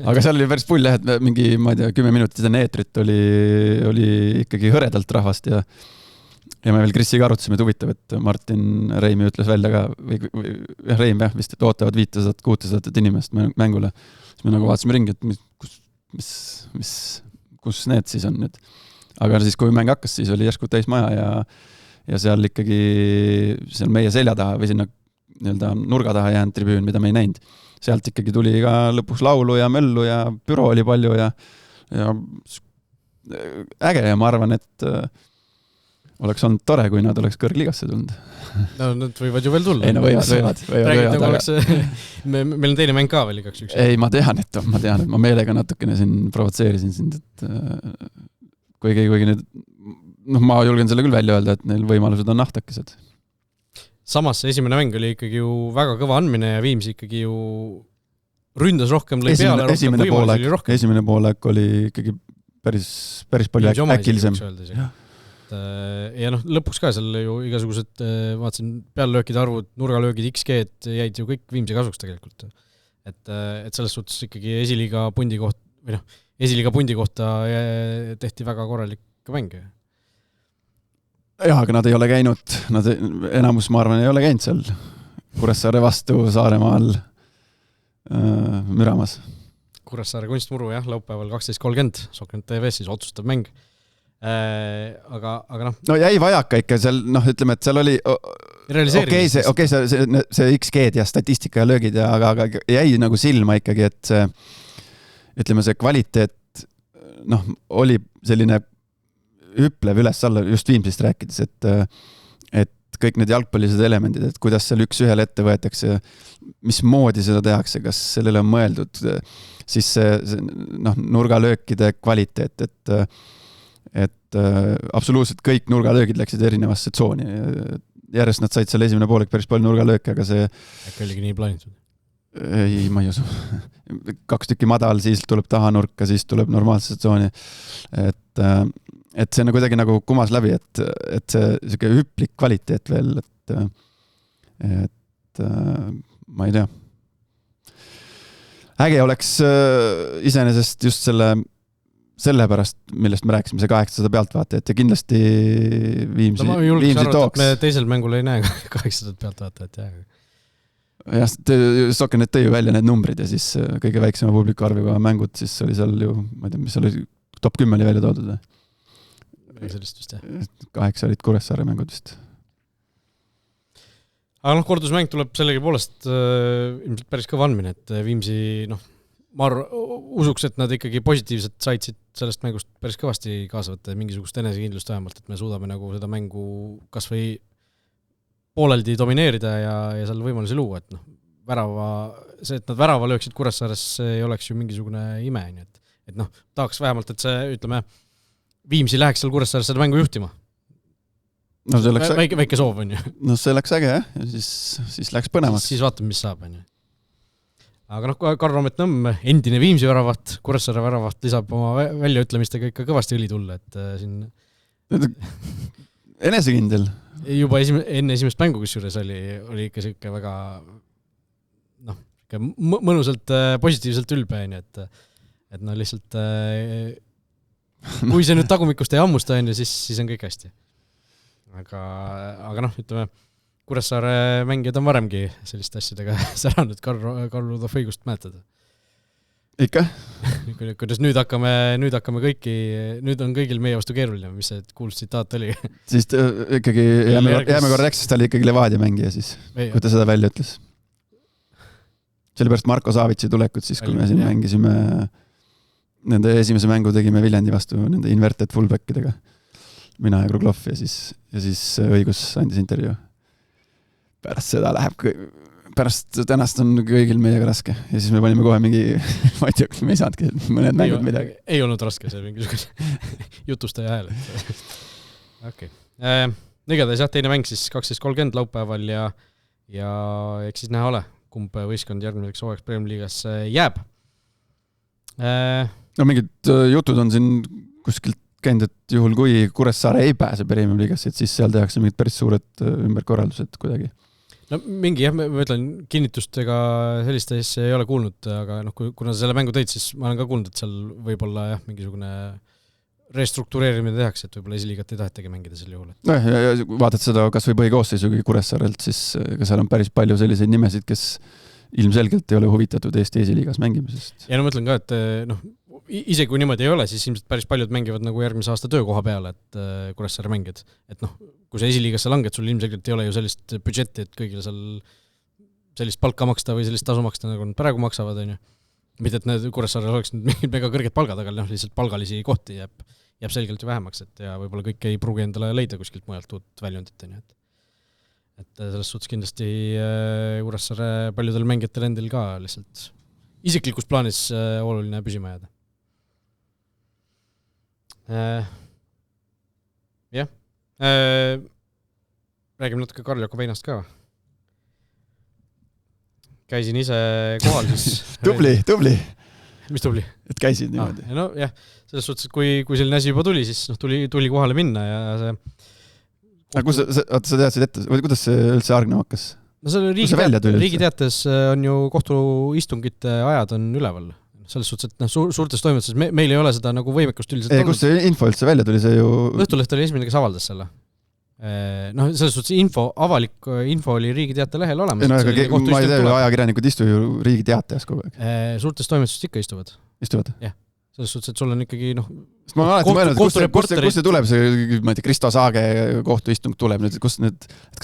Aga seal oli päris pull, et mingi, ma ei tea, 10 minutit enne eetrit oli ikkagi hõredalt rahvast ja me veel Krisiga arutasime, et huvitav, et Martin Reimi ütles välja ka, või Reim vist, et ootavad 500-600 inimest mängule. Siis me nagu vaatasime ringi, et kus need siis on nüüd. Aga siis, kui mäng hakkas, siis oli järsku täismaja ja seal ikkagi seal meie selja taha või sinna nii-öelda nurga taha jäänud tribüün, mida me ei näinud. Sealt ikkagi tuli ka lõpuks laulu ja möllu ja büro oli palju ja äge ja ma arvan, et oleks olnud tore, kui nad oleks kõrgligasse tulnud. No nad võivad ju veel tulla. Ei, no võivad. Meil on teine mäng ka veel igaks üks. Ei, ma tean, et ma meelega natukene siin provotseerisin sind, et kuigi nüüd ma julgen selle küll välja öelda, et neil võimalused on nahtakesed. Samas esimene mäng oli ikkagi ju väga kõva andmine ja Viims ikkagi ju ründas rohkem, lõi peale rohkem, võimalusi oli rohkem. Esimene poolek oli ikkagi päris palju äkilisem. Ja lõpuks ka seal ju igasugused, vaatasin peallöökide arvud, nurgalöögid, XG-d jäid ju kõik Viimsi kasuks tegelikult. Et selles suhtes ikkagi esiliiga pundi kohta tehti väga korralik mäng. Jah, aga nad ei ole käinud, enamus ma arvan ei ole käinud seal Kuressaare vastu Saaremaal müramas. Kuressaare kunstmuru, jah, laupäeval 12.30, Sokrat TV-s siis otsustav mäng. Aga no jäi vajaka ikka seal, ütleme, et seal oli see XG-d ja statistika ja löögid, aga jäi nagu silma ikkagi, et ütleme, see kvaliteet oli selline hüplev üles alla, just Viimsist rääkides, et kõik need jalgpallised elemendid, et kuidas seal üks ühele ette võetakse, mismoodi seda tehakse, kas sellele on mõeldud, siis see nurgalöökide kvaliteet, et absoluutselt kõik nurgalöögid läksid erinevasse tsooni. Järjest nad said seal esimene poolek päris palju nurgalööke, aga see... Äkki oligi nii plaanitud? Ei, ma ei usu. 2 tükki madal, siis tuleb tahanurka, siis tuleb normaalse tsooni. Et see on kuidagi nagu kumas läbi, et see hüplik kvaliteet veel, et ma ei tea. Äge oleks iseenesest just selle pärast, millest me rääkisime, see 800 pealtvaatajat ja kindlasti Viimsi ma julgeks arvata, tooks. et me teisel mängul ei näe 800 pealtvaatajat. Jah, Sokkenet tõi ju välja need numbrid ja siis kõige väiksema publiku arviga mängud, siis oli seal ju, ma ei tea, mis oli, top 10 oli välja toodud. Sellist vist, jah. 8 olid Kuressaare mängud vist. Aga kordusmäng tuleb sellegi poolest ilmselt päris kõva andmine, et Viimsi, ma usuks, et nad ikkagi positiivselt said sellest mängust päris kõvasti kaasa võtta ja mingisugust enesekindlust vähemalt, et me suudame nagu seda mängu kas või pooleldi domineerida ja seal võimalusi luua, et see, et nad värava lööksid Kuressaares, ei oleks ju mingisugune ime, et tahaks vähemalt, et see, ütleme, Viimsi läheks seal Kuressaares seda mängu juhtima. Väike soov on ju. No see läks äge, jah, ja siis läks põnevaks. Siis vaatame, mis saab, on ju. Aga Karl Roomet-Nõmm, endine Viimsi väravat, Kuressaare väravat lisab oma väljaütlemistega ikka kõvasti õli tulla, et siin... Enesekindel. Juba enne esimest mängu, kus juures oli ikka siuke väga mõnusalt positiivselt ülbe, et lihtsalt kui see nüüd tagumikust ei ammusta, siis on kõik hästi. Aga ütleme, Kuressaare mängijad on varemgi selliste asjadega säranud, Karl Udov õigust mäletada. Ikka? Kuidas nüüd hakkame kõiki, nüüd on kõigil meie vastu keeruline, mis see kuulus tsitaat oli? Siis ikkagi jääme korra rääks, ta oli ikkagi Levadia mängija siis, kui ta seda välja ütles. Sellepärast Marko Saavitsi tulekut siis, kui me siin mängisime nende esimese mängu tegime Viljandi vastu nende inverted fullbackidega. Mina ja Kruglov ja siis õigus andis intervjuu. Pärast seda pärast tänast on kõigil meiega raske ja siis me panime kohe mingi ma ei tea, me ei saadki mõned mängud midagi. Ei olnud raske see mingisugune jutustaja hääl. Okei. Igatahes jah, teine mäng siis 12.30 laupäeval ja eks siis näha ole, kumb võistkond järgmiseks hooajaks Premier League'is jääb. No mingid jutud on siin kuskilt käinud, et juhul kui Kuressaare ei pääse Premier League'is, et siis seal tehakse mingid päris suured ümberkorraldused kuidagi. No mingi jah, ma ütlen, kinnitust ega sellist asja ei ole kuulnud, aga kuna selle mängu tõid, siis ma olen ka kuulnud, et seal võib-olla jah, mingisugune restruktureerimine tehakse, et võib-olla esiliigat ei tahetagi mängida sel juhul. No ja vaatad seda kas või põhikoosseisugi Kuressaarelt, siis seal on päris palju selliseid nimesid, kes ilmselgelt ei ole huvitatud Eesti esiliigas mängimisest. Ja ma ütlen ka, et ise kui niimoodi ei ole, siis ilmselt päris paljud mängivad nagu järgmise aasta töökoha peale, et Kuressaare mängid. Et kui sa esiliigasse langed, sul ilmselgelt ei ole ju sellist budžetti, et kõigile seal sellist palka maksta või sellist tasu maksta, nagu nad praegu maksavad, on ju. Mitte, et need Kuressaarel oleks mingid mega kõrged palgad, aga lihtsalt palgalisi kohti jääb selgelt ju vähemaks, et ja võib-olla kõik ei pruugi endale leida kuskilt mujalt uut väljundit, on ju. Et selles suhtes kindlasti Kuressaare paljudel mängijatel endil ka lihtsalt isiklikus plaanis oluline püsima jääda. Jah. Räägime natuke Karl-Jakob Einast ka. Käisin ise kohal siis. Tubli. Mis tubli? Et käisid niimoodi. No jah, selles suhtes, et kui selline asi juba tuli, siis tuli kohale minna ja see... Aga kus sa teadsid ette, kuidas see üldse argnema hakkas? No see riigi teates on ju kohtuistungite ajad on üleval. Selles suhtes, et suurtes toimetuses meil ei ole seda nagu võimekust üldiselt olnud. Kus see info üldse välja tuli, see ju... Õhtuleht oli esimene, kes avaldas selle. Selles suhtes avalik info oli riigi teate lehel olemas. Ma ei tea, ajakirjanikud istu ju riigi teatejas kogu aeg. Suurtes toimetusest ikka istuvad. Istuvad? Jah. Selles suhtes, et sul on ikkagi ma alati mõelnud, kus see tuleb, see ma ei tea, Kristo Saage kohtuistung tuleb nüüd, kas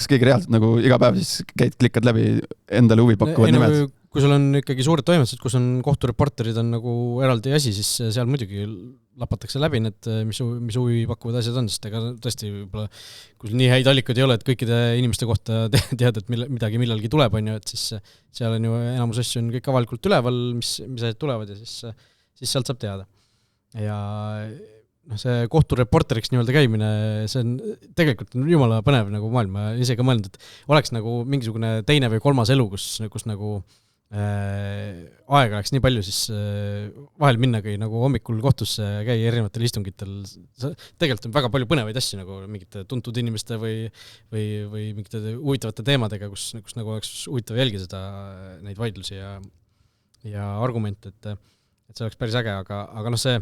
keegi reaalselt nagu iga päev siis klikkad läbi endale huvi pakkuvad nimed? Kui sul on ikkagi suured toimetused, kus on kohtureporterid on nagu eraldi asi, siis seal muidugi lapatakse läbi need, mis huvi pakkuvad asjad on, sest ega tõesti võib-olla, kui nii häid allikaid ei ole, et kõikide inimeste kohta teada, et midagi millalgi tuleb, on ju, et siis seal on ju enamus asju on kõik avalikult üleval, mis asjad tulevad ja siis sealt saab teada. Ja see kohtureporteriks nii-öelda käimine, see on tegelikult jumala põnev nagu maailm, ma ise ka mõelnud, et oleks nagu mingisugune teine või kolmas elu, kus nagu aega oleks nii palju, siis vahel minnagi nagu hommikul kohtusse käia erinevatel istungitel. Tegelikult on väga palju põnevaid asju nagu mingite tuntud inimeste või mingite huvitavate teemadega, kus nagu oleks huvitav jälgida neid vaidlusi ja argumente, et see oleks päris äge, aga see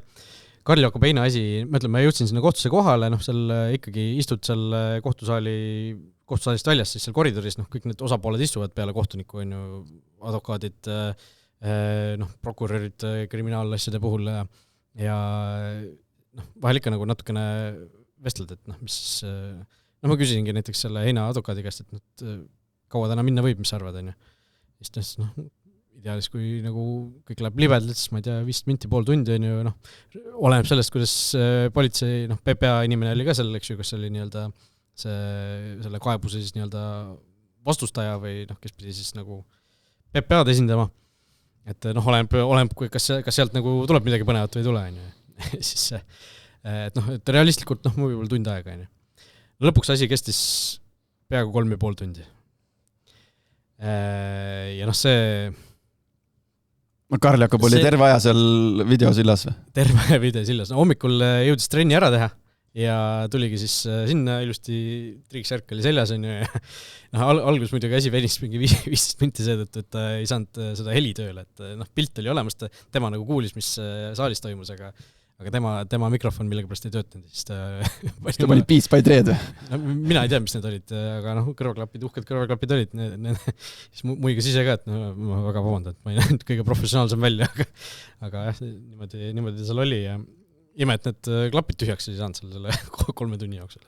Karl Jakob Heina asi, ma ütlen, ma jõudsin sinna kohtusse kohale, seal ikkagi istud seal kohtusaalist väljas, siis seal koridoris, kõik need osapooled istuvad peale kohtuniku, on ju, advokaadid, prokurörid kriminaalasjade puhul ja vahel ikka nagu natukene vestled, et mis ma küsisingi näiteks selle Heina advokaadi käest, et kaua täna minna võib, mis sa arvad, on ju. Siis ideaalis, kui nagu kõik läheb libedalt, siis ma ei tea, 5 minti, pool tundi on ju, oleneb sellest, kuidas politsei, PPA inimene oli ka seal, eks ju, kas see oli nii-öelda selle kaebuse siis nii-öelda vastustaja või kes pidi siis nagu PPA-d esindama. Et oleneb, kas sealt nagu tuleb midagi põnevat või ei tule, on ju. Siis et realistlikult võib-olla tund aega, on ju. Lõpuks asi kestis peaaegu 3,5 tundi. Ja see Karl Jakob oli terve aja seal videosillas või? Terve videosillas. Hommikul jõudis trenni ära teha ja tuligi siis sinna ilusti triiksärk oli seljas, on ju. Algus muidugi asi venis mingi 15 minti seetõttu, et ta ei saanud seda heli tööle, et pilt oli olemas, tema nagu kuulis, mis saalis toimus, aga tema mikrofon millegipärast ei töötanud. Siis ta pani Beats by Dread või? Mina ei tea, mis need olid, aga uhked kõrvaklapid olid. Siis muigas ise ka, et ma väga vabandan, et ma ei näinud kõige professionaalsem välja, aga jah, niimoodi seal oli ja ime, et need klapid tühjaks ei saanud selle 3 tunni jooksul.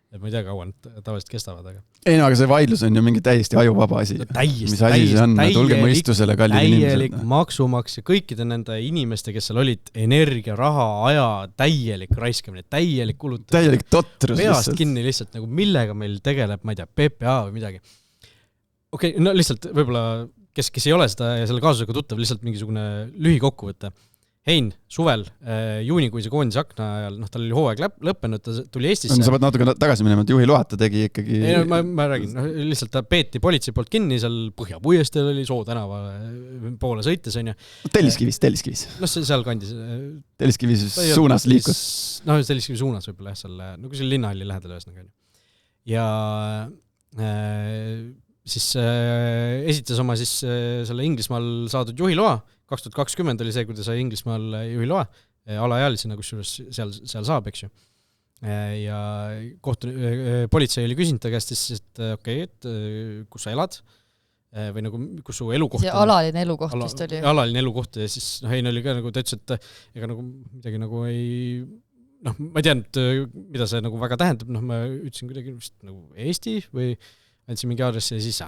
Et ma ei tea, kaua need tavaliselt kestavad, aga... Ei no, aga see vaidlus on ju mingi täiesti ajuvaba asi. Mis asi see on? Tulge mõistusele, kallid inimesed. Täielik maksumaks ja kõikide nende inimeste, kes seal olid, energia, raha, aja, täielik raiskamine, täielik kulutamine. Täielik totrus peast kinni lihtsalt, nagu millega meil tegeleb, ma ei tea, PPA või midagi. Okei, lihtsalt võib-olla, kes ei ole seda ja selle kaasusega tuttav, lihtsalt mingisugune lühikokkuvõte. Hein, suvel, juunikuise koondise akna ajal, tal oli hooaeg lõppenud, ta tuli Eestisse. Sa pead natuke tagasi minema, et juhi loata tegi ikkagi... Ei, ma räägin, lihtsalt ta peeti politsei poolt kinni, seal Põhjapuiestel oli Soo tänava poole sõites, on ju. Telliskivis. Seal kandis. Telliskivis suunas liikus. Telliskivis suunas võib-olla, seal, kui seal linnahalli lähedal ühesõnaga. Ja siis esitas oma siis selle Inglismaal saadud juhiloa, 2020 oli see, kui ta sai Inglismaal juhiloa, alaealisena, kusjuures seal saab, eks ju. Ja politsei oli küsinud ta käest siis, et okei, et kus sa elad või nagu, kus su elukoht see alaline elukoht vist oli. Alaline elukoht ja siis Hein oli ka nagu, ta ütles, et ega nagu midagi nagu ei... ma ei teadnud, mida see nagu väga tähendab, ma ütlesin kuidagi vist nagu Eesti või andsin mingi aadressi ja siis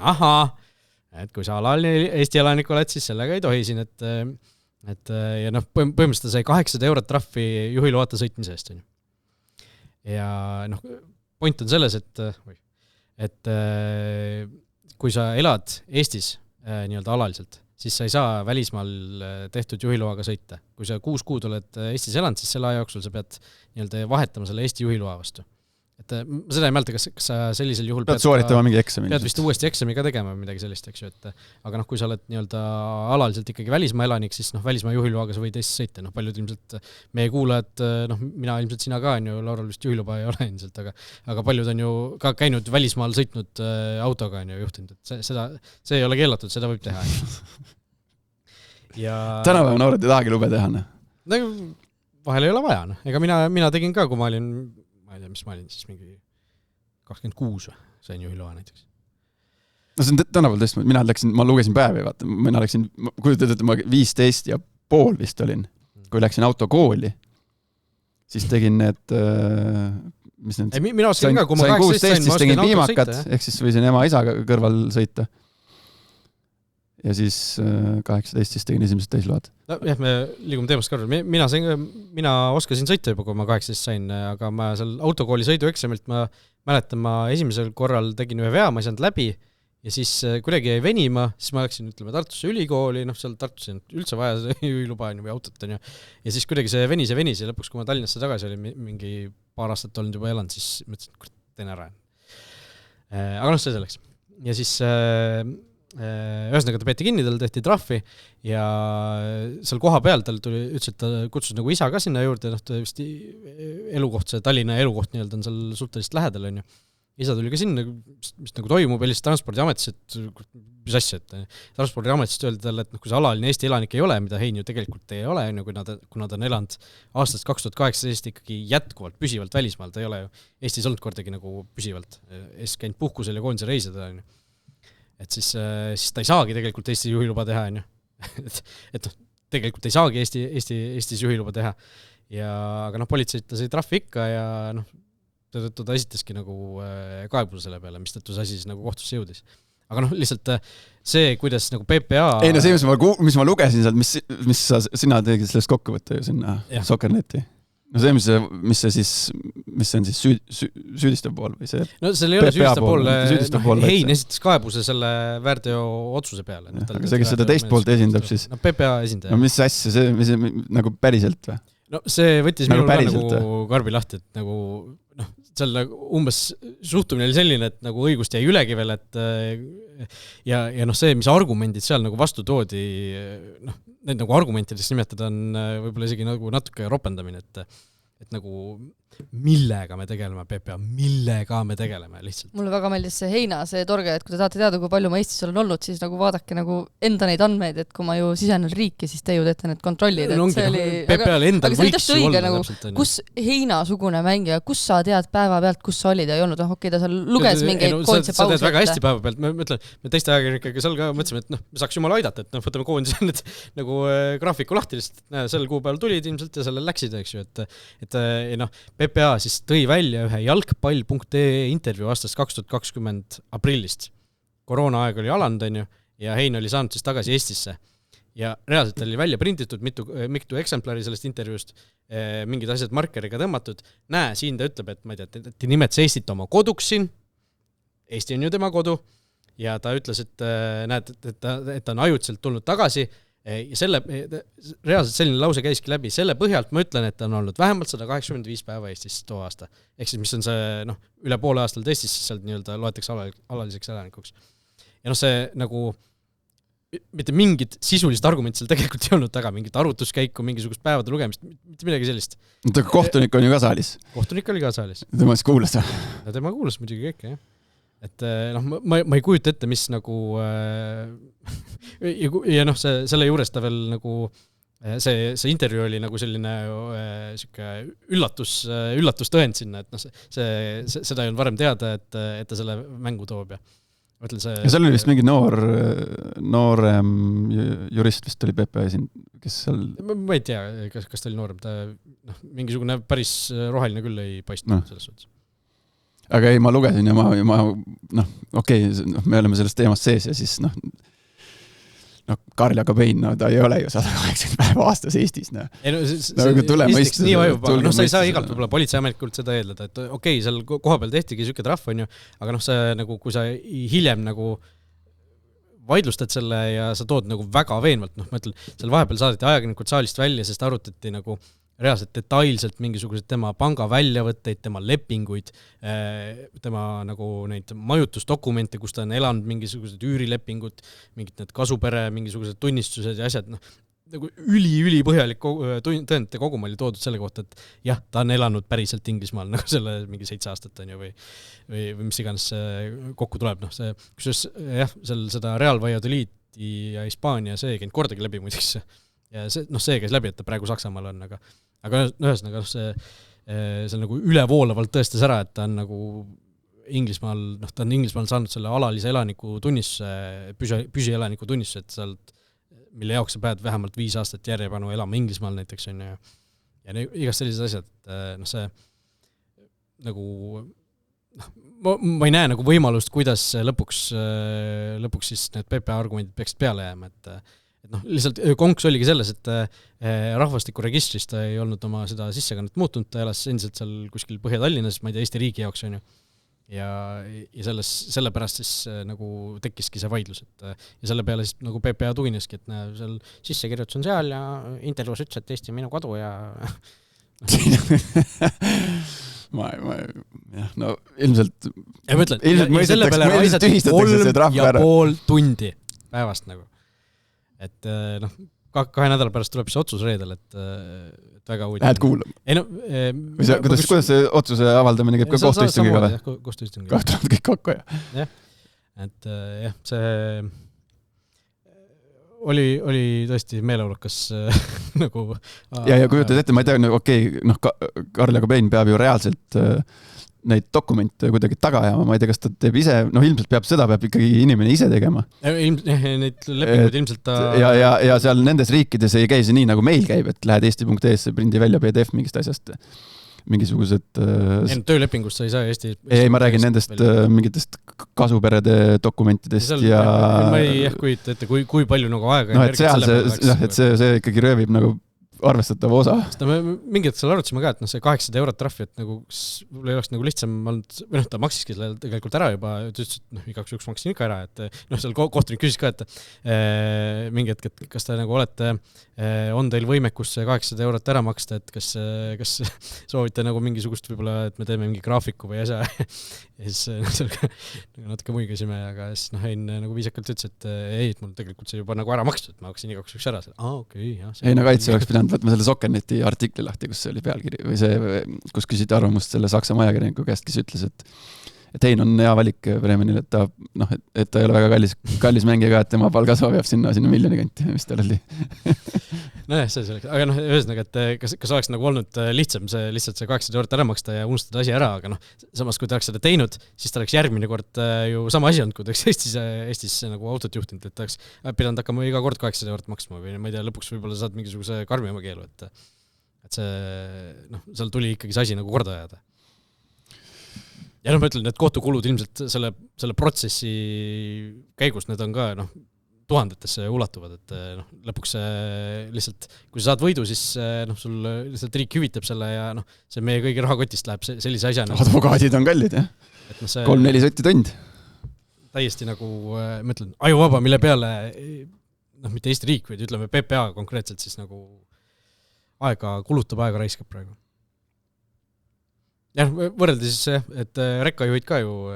et kui sa alaline Eesti elanik oled, siis sellega ei tohi siin, et ja põhimõtteliselt sai 800 eurot trahvi juhiloata sõitmise eest. Ja point on selles, et kui sa elad Eestis nii-öelda alaliselt, siis sa ei saa välismaal tehtud juhiloaga sõita. Kui sa 6 kuud oled Eestis elanud, siis selle aja jooksul sa pead nii-öelda vahetama selle Eesti juhiloa vastu. Et ma seda ei mäleta, kas sa sellisel juhul pead sooritama mingi eksami. Pead vist uuesti eksami ka tegema või midagi sellist, eks ju, aga kui sa oled nii-öelda alaliselt ikkagi välismaa elanik, siis välismaa juhiloaga sa võid Eestis sõita. Paljud ilmselt meie kuulajad, mina ilmselt sina ka on ju, Laural vist juhiluba ei ole ilmselt, aga paljud on ju ka käinud välismaal sõitnud autoga on ju juhtinud, et see ei ole keelatud, seda võib teha. Tänapäeva noored ei tahagi lube teha. Vahel ei ole vaja. Ega mina tegin ka, kui ma olin ma ei tea, mis ma olin siis mingi 26 või, sain juhiloa näiteks. See on tänapäeval tõesti, ma lugesin päevi, vaata, mina läksin, kujutad, et ma 15 ja pool vist olin, kui läksin autokooli, siis tegin need, mis need... Mina oskan ka, kui ma 18 sain, siis tegin viimakat, ehk siis võisin ema isa kõrval sõita. ja siis 18 siis tegin esimesed täisload. No, jah, me liigume teemast kõrval. Mina oskasin sõita juba, kui ma 18 sain, aga ma seal autokooli sõidueksamilt ma mäletan, ma esimesel korral tegin ühe vea, ma ei saanud läbi ja siis kuidagi jäi venima, siis ma läksin, ütleme, Tartusse ülikooli, seal Tartusse üldse vaja juhiluba või autot, ja siis kuidagi see venis ja lõpuks, kui ma Tallinnasse tagasi olin mingi paar aastat olnud juba elanud, siis mõtlesin, et teen ära. Aga see selleks. Ja siis ühesõnaga ta peeti kinni, tal tehti trahvi ja seal koha peal tal ütles, et ta kutsus nagu isa ka sinna juurde, ta vist elukoht, see Tallinna elukoht nii-öelda on seal suhteliselt lähedal, on ju. Isa tuli ka sinna, mis nagu toimub, helistas transpordiametis, et mis asja, et transpordiametist öeldi talle, et kui see alaline Eesti elanik ei ole, mida Hein ju tegelikult ei ole, kuna ta on elanud aastast 2018 ikkagi jätkuvalt püsivalt välismaal, ta ei ole ju Eestis olnud kordagi nagu püsivalt, käinud puhkusel ja koondise reisida, on ju. Et siis ta ei saagi tegelikult Eesti juhiluba teha, on ju. et tegelikult ei saagi Eestis juhiluba teha. Aga politseit ta sai trahvi ikka ja ta esitaski nagu kaebuse selle peale, mis tõttu see asi siis nagu kohtusse jõudis. Aga lihtsalt see, kuidas nagu PPA... Ei, see, mis ma lugesin sealt, mis sina tegid sellest kokkuvõtte ju sinna Soccernetti. See, mis see on siis süüdistav pool või see? No seal ei ole süüdistav pool. Hein esitas kaebuse selle väärteo otsuse peale. Aga see, kes seda teist poolt esindab siis? No PPA esindaja. No mis asja, see nagu päriselt või? No see võttis minul ka nagu karbi lahti, et nagu seal umbes suhtumine oli selline, et nagu õigust jäi ülegi veel, et ja see, mis argumendid seal nagu vastu toodi, need nagu argumentidest nimetada on võib-olla isegi nagu natuke ropendamine, et nagu millega me tegeleme, PPA, millega me tegeleme lihtsalt. Mulle väga meeldis see Heina, see torge, et kui te tahate teada, kui palju ma Eestis olen olnud, siis nagu vaadake nagu enda neid andmeid, et kui ma ju sisenen riiki, siis te ju teete need kontrollid. No, PPA-l endal võiks ju olla täpselt. Kus Heina-sugune mängija, kus sa tead päeva pealt, kus sa olid ja ei olnud, okei, ta seal luges mingeid koondise pausi. Sa teed väga hästi päeva pealt, me teiste ajakirjanikega seal ka mõtlesime, et me saaks jumala aidata, et võtame koondise nüüd nagu graafiku lahti, sel kuupäeval tulid ilmselt ja sellel läksid, eks ju, et PPA siis tõi välja ühe jalgpall.ee intervjuu aastast 2020 aprillist. Koroona aeg oli alanud, on ju, ja Hein oli saanud siis tagasi Eestisse. Ja reaalselt oli välja printitud mitu eksemplari sellest intervjuust, mingid asjad markeriga tõmmatud. Näe, siin ta ütleb, et ma ei tea, et nimetas Eestit oma koduks siin. Eesti on ju tema kodu. Ja ta ütles, et näed, et ta on ajutiselt tulnud tagasi. Ja reaalselt selline lause käiski läbi. Selle põhjalt ma ütlen, et ta on olnud vähemalt 185 päeva Eestis too aasta. Ehk siis, mis on see üle poole aastal Eestis, siis sealt nii-öelda loetakse alaliseks elanikuks. Ja see nagu mitte mingid sisulist argument seal tegelikult ei olnud taga, mingit arvutuskäiku, mingisugust päevade lugemist, mitte midagi sellist. Kohtunik on ju ka saalis. Kohtunik oli ka saalis. Tema siis kuulas. Ja tema kuulas muidugi kõik, jah. Et ma ei kujuta ette, mis nagu ja selle juures ta veel nagu see intervjuu oli nagu selline üllatustõend sinna, et seda ei olnud varem teada, et ta selle mängu toob ja seal oli vist mingi noorem jurist vist oli PPA kes seal... Ma ei tea, kas ta oli noorem, ta mingisugune päris roheline küll ei paistnud selles suhtes. Aga ei, ma lugesin ja me oleme sellest teemast sees ja siis Karl Jakabein, ta ei ole ju 180 päeva aastas Eestis. Nii vajub, aga sa ei saa igalt võib-olla politseiametlikult seda eeldada, et okei, seal koha peal tehtigi süke trahv, on ju, aga see nagu, kui sa hiljem nagu vaidlustad selle ja sa tood nagu väga veenvalt, ma ütlen, seal vahepeal saadeti ajakirjanikud saalist välja, sest arutati nagu reaalselt detailselt mingisugused tema panga väljavõtteid, tema lepinguid, tema nagu neid majutusdokumente, kus ta on elanud mingisugused üürilepingud, mingid need kasupere, mingisugused tunnistused ja asjad, nagu üli põhjalik tõendite kogum oli toodud selle kohta, et jah, ta on elanud päriselt Inglismaal, nagu selle mingi 7 aastat on ju, või mis iganes kokku tuleb, kusjuures jah, seda Real Valladolidi ja Hispaania see käinud kordagi läbi muideks ja see käis läbi, et ta praegu Saksamaal on, aga ühesõnaga see nagu ülevoolavalt tõestas ära, et ta on nagu Inglismaal, ta on Inglismaal saanud selle alalise elaniku tunnisse, püsielaniku tunnisse, et sealt, mille jaoks sa pead vähemalt 5 aastat järjepanu elama Inglismaal näiteks on ja igast sellised asjad, see nagu ma ei näe nagu võimalust, kuidas lõpuks siis need PPA argumendid peaksid peale jääma, et lihtsalt konks oligi selles, et rahvastikuregistris ta ei olnud oma seda sissekannet muutunud, ta elas endiselt seal kuskil Põhja-Tallinnas, ma ei tea, Eesti riigi jaoks on ju. Ja sellepärast siis nagu tekkiski see vaidlus, ja selle peale siis nagu PPA tugineski, et seal sissekirjutus on seal ja intervjuus ütles, et Eesti on minu kodu ja jah, no ilmselt selle peale tühistatakse see trahv ära. 3,5 tundi päevast nagu. Et 2 nädala pärast tuleb see otsus reedel, et väga huvitav. Lähed kuulama? Kuidas see otsuse avaldamine käib ka kohtuistungiga või? Kohtuistungiga. Kahtunud kõik kokku, jah. Et jah, see oli tõesti meeleolukas nagu... Ja kujutad ette, ma ei tea, okei, Karl Jakobein peab ju reaalselt neid dokumente kuidagi taga ajama, ma ei tea, kas ta teeb ise, ilmselt peab ikkagi inimene ise tegema. Neid lepinguid ilmselt ta... Ja seal nendes riikides ei käi see nii, nagu meil käib, et lähed eesti.ee-sse, prindi välja PDF mingist asjast, mingisugused... töölepingust sa ei saa Eesti... Ei, ma räägin nendest mingitest kasuperede dokumentidest ja... Ma ei kujita ette, kui palju nagu aega... et seal see ikkagi röövib nagu arvestatav osa. Mingid seal arutasime ka, et see 800 eurot trahvi, et nagu ei oleks nagu lihtsam olnud, või ta maksiski selle tegelikult ära juba, ta ütles, et igaks juhuks maksin ikka ära, et seal kohtunik küsis ka, et mingi hetk, et kas te nagu olete, on teil võimekus 800 eurot ära maksta, et kas soovite nagu mingisugust võib-olla, et me teeme mingi graafiku või asja ja siis natuke muigasime, aga siis Hein nagu viisakalt ütles, et ei, et mul tegelikult see juba nagu ära makstud, et ma hakkasin igaks juhuks ära. Okei, jah. Ei, kaitse oleks pidanud võtma selle Sokkerneti artikli lahti, kus oli pealkiri või see, kus küsiti arvamust selle Saksa ajakirjaniku käest, kes ütles, et Hein on hea valik Bremenil, et ta ei ole väga kallis mängija ka, et tema palga soovib sinna miljoni kanti, mis tal oli. Nojah, see selleks. Aga ühesõnaga, et kas oleks nagu olnud lihtsam lihtsalt see 800 eurot ära maksta ja unustada asi ära, aga samas kui ta oleks seda teinud, siis ta oleks järgmine kord ju sama asi olnud, kui ta oleks Eestis nagu autot juhtinud, et ta oleks pidanud hakkama iga kord 800 eurot maksma või ma ei tea, lõpuks võib-olla saad mingisuguse karmima keelu, et see, seal tuli ikkagi see asi nagu korda ajada. Ja ma ütlen, et kohtukulud ilmselt selle protsessi käigus need on ka tuhandetesse ulatuvad, et lõpuks lihtsalt, kui sa saad võidu, siis sul lihtsalt riik hüvitab selle ja see meie kõigi rahakotist läheb sellise asja. Advokaadid on kallid, jah? 3-4 sotti tund. Täiesti nagu, ma ütlen, ajuvaba, mille peale mitte Eesti riik, vaid ütleme PPA konkreetselt siis nagu kulutab aega raiskab praegu. Jah, võrreldes siis, et rekkajuhid ka ju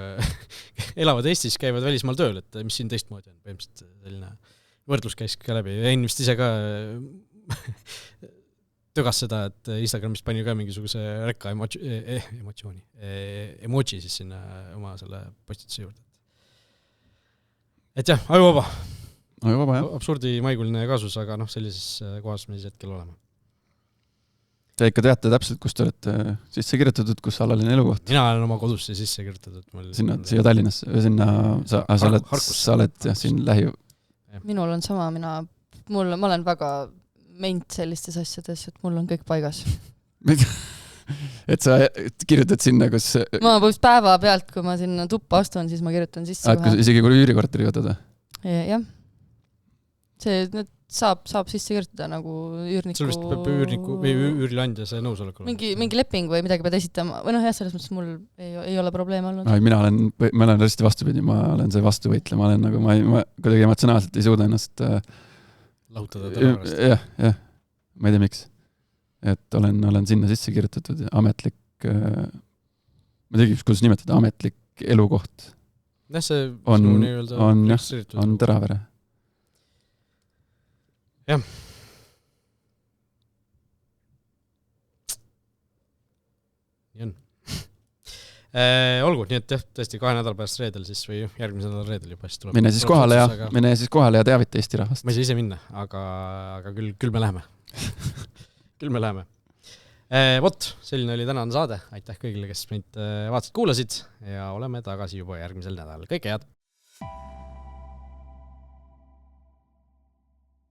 elavad Eestis, käivad välismaal tööl, et mis siin teistmoodi on, põhimõtteliselt selline võrdlus käis ka läbi. Ein vist ise ka tögas seda, et Instagramis pani ka mingisuguse rekka emoji siis sinna oma selle postituse juurde. Et jah, ajuvaba, jah. Absurdi maiguline kaasus, aga sellises kohas me siis hetkel oleme. Te ikka teate täpselt, kus te olete sisse kirjutatud, kus alaline elukoht? Mina olen oma kodusse sisse kirjutatud. Siia Tallinnasse, sinna sa oled siin lähi... Minul on sama, ma olen väga ment sellistes asjades, et mul on kõik paigas. Et sa kirjutad sinna, kus... Ma päeva pealt, kui ma sinna tuppa astun, siis ma kirjutan sisse. Isegi kui üürikorteri võtad? Jah. See saab sisse kirjutada nagu üürniku... Sul vist peab üürniku või üürilandja see nõusolek olema. Mingi leping või midagi pead esitama. Või selles mõttes mul ei ole probleem olnud. Ma olen hästi vastupidi, ma olen see vastuvõitleja. Ma olen nagu, ma kuidagi emotsionaalselt ei suuda ennast... Lahutada tõepärast. Jah. Ma ei tea, miks. Et olen sinna sisse kirjutatud ametlik... Ma tegi, kuidas nimetada, ametlik elukoht. See on Teravere. Jah. Nii on. Olgu, nii et jah, tõesti 2 nädala pärast reedel siis või järgmise nädala reedel juba siis tuleb. Mine siis kohale ja teavita Eesti rahvast. Ma ei saa ise minna, aga küll me läheme. Küll me läheme. Vot, selline oli tänane saade. Aitäh kõigile, kes meid vaatasid, kuulasid ja oleme tagasi juba järgmisel nädalal. Kõike head!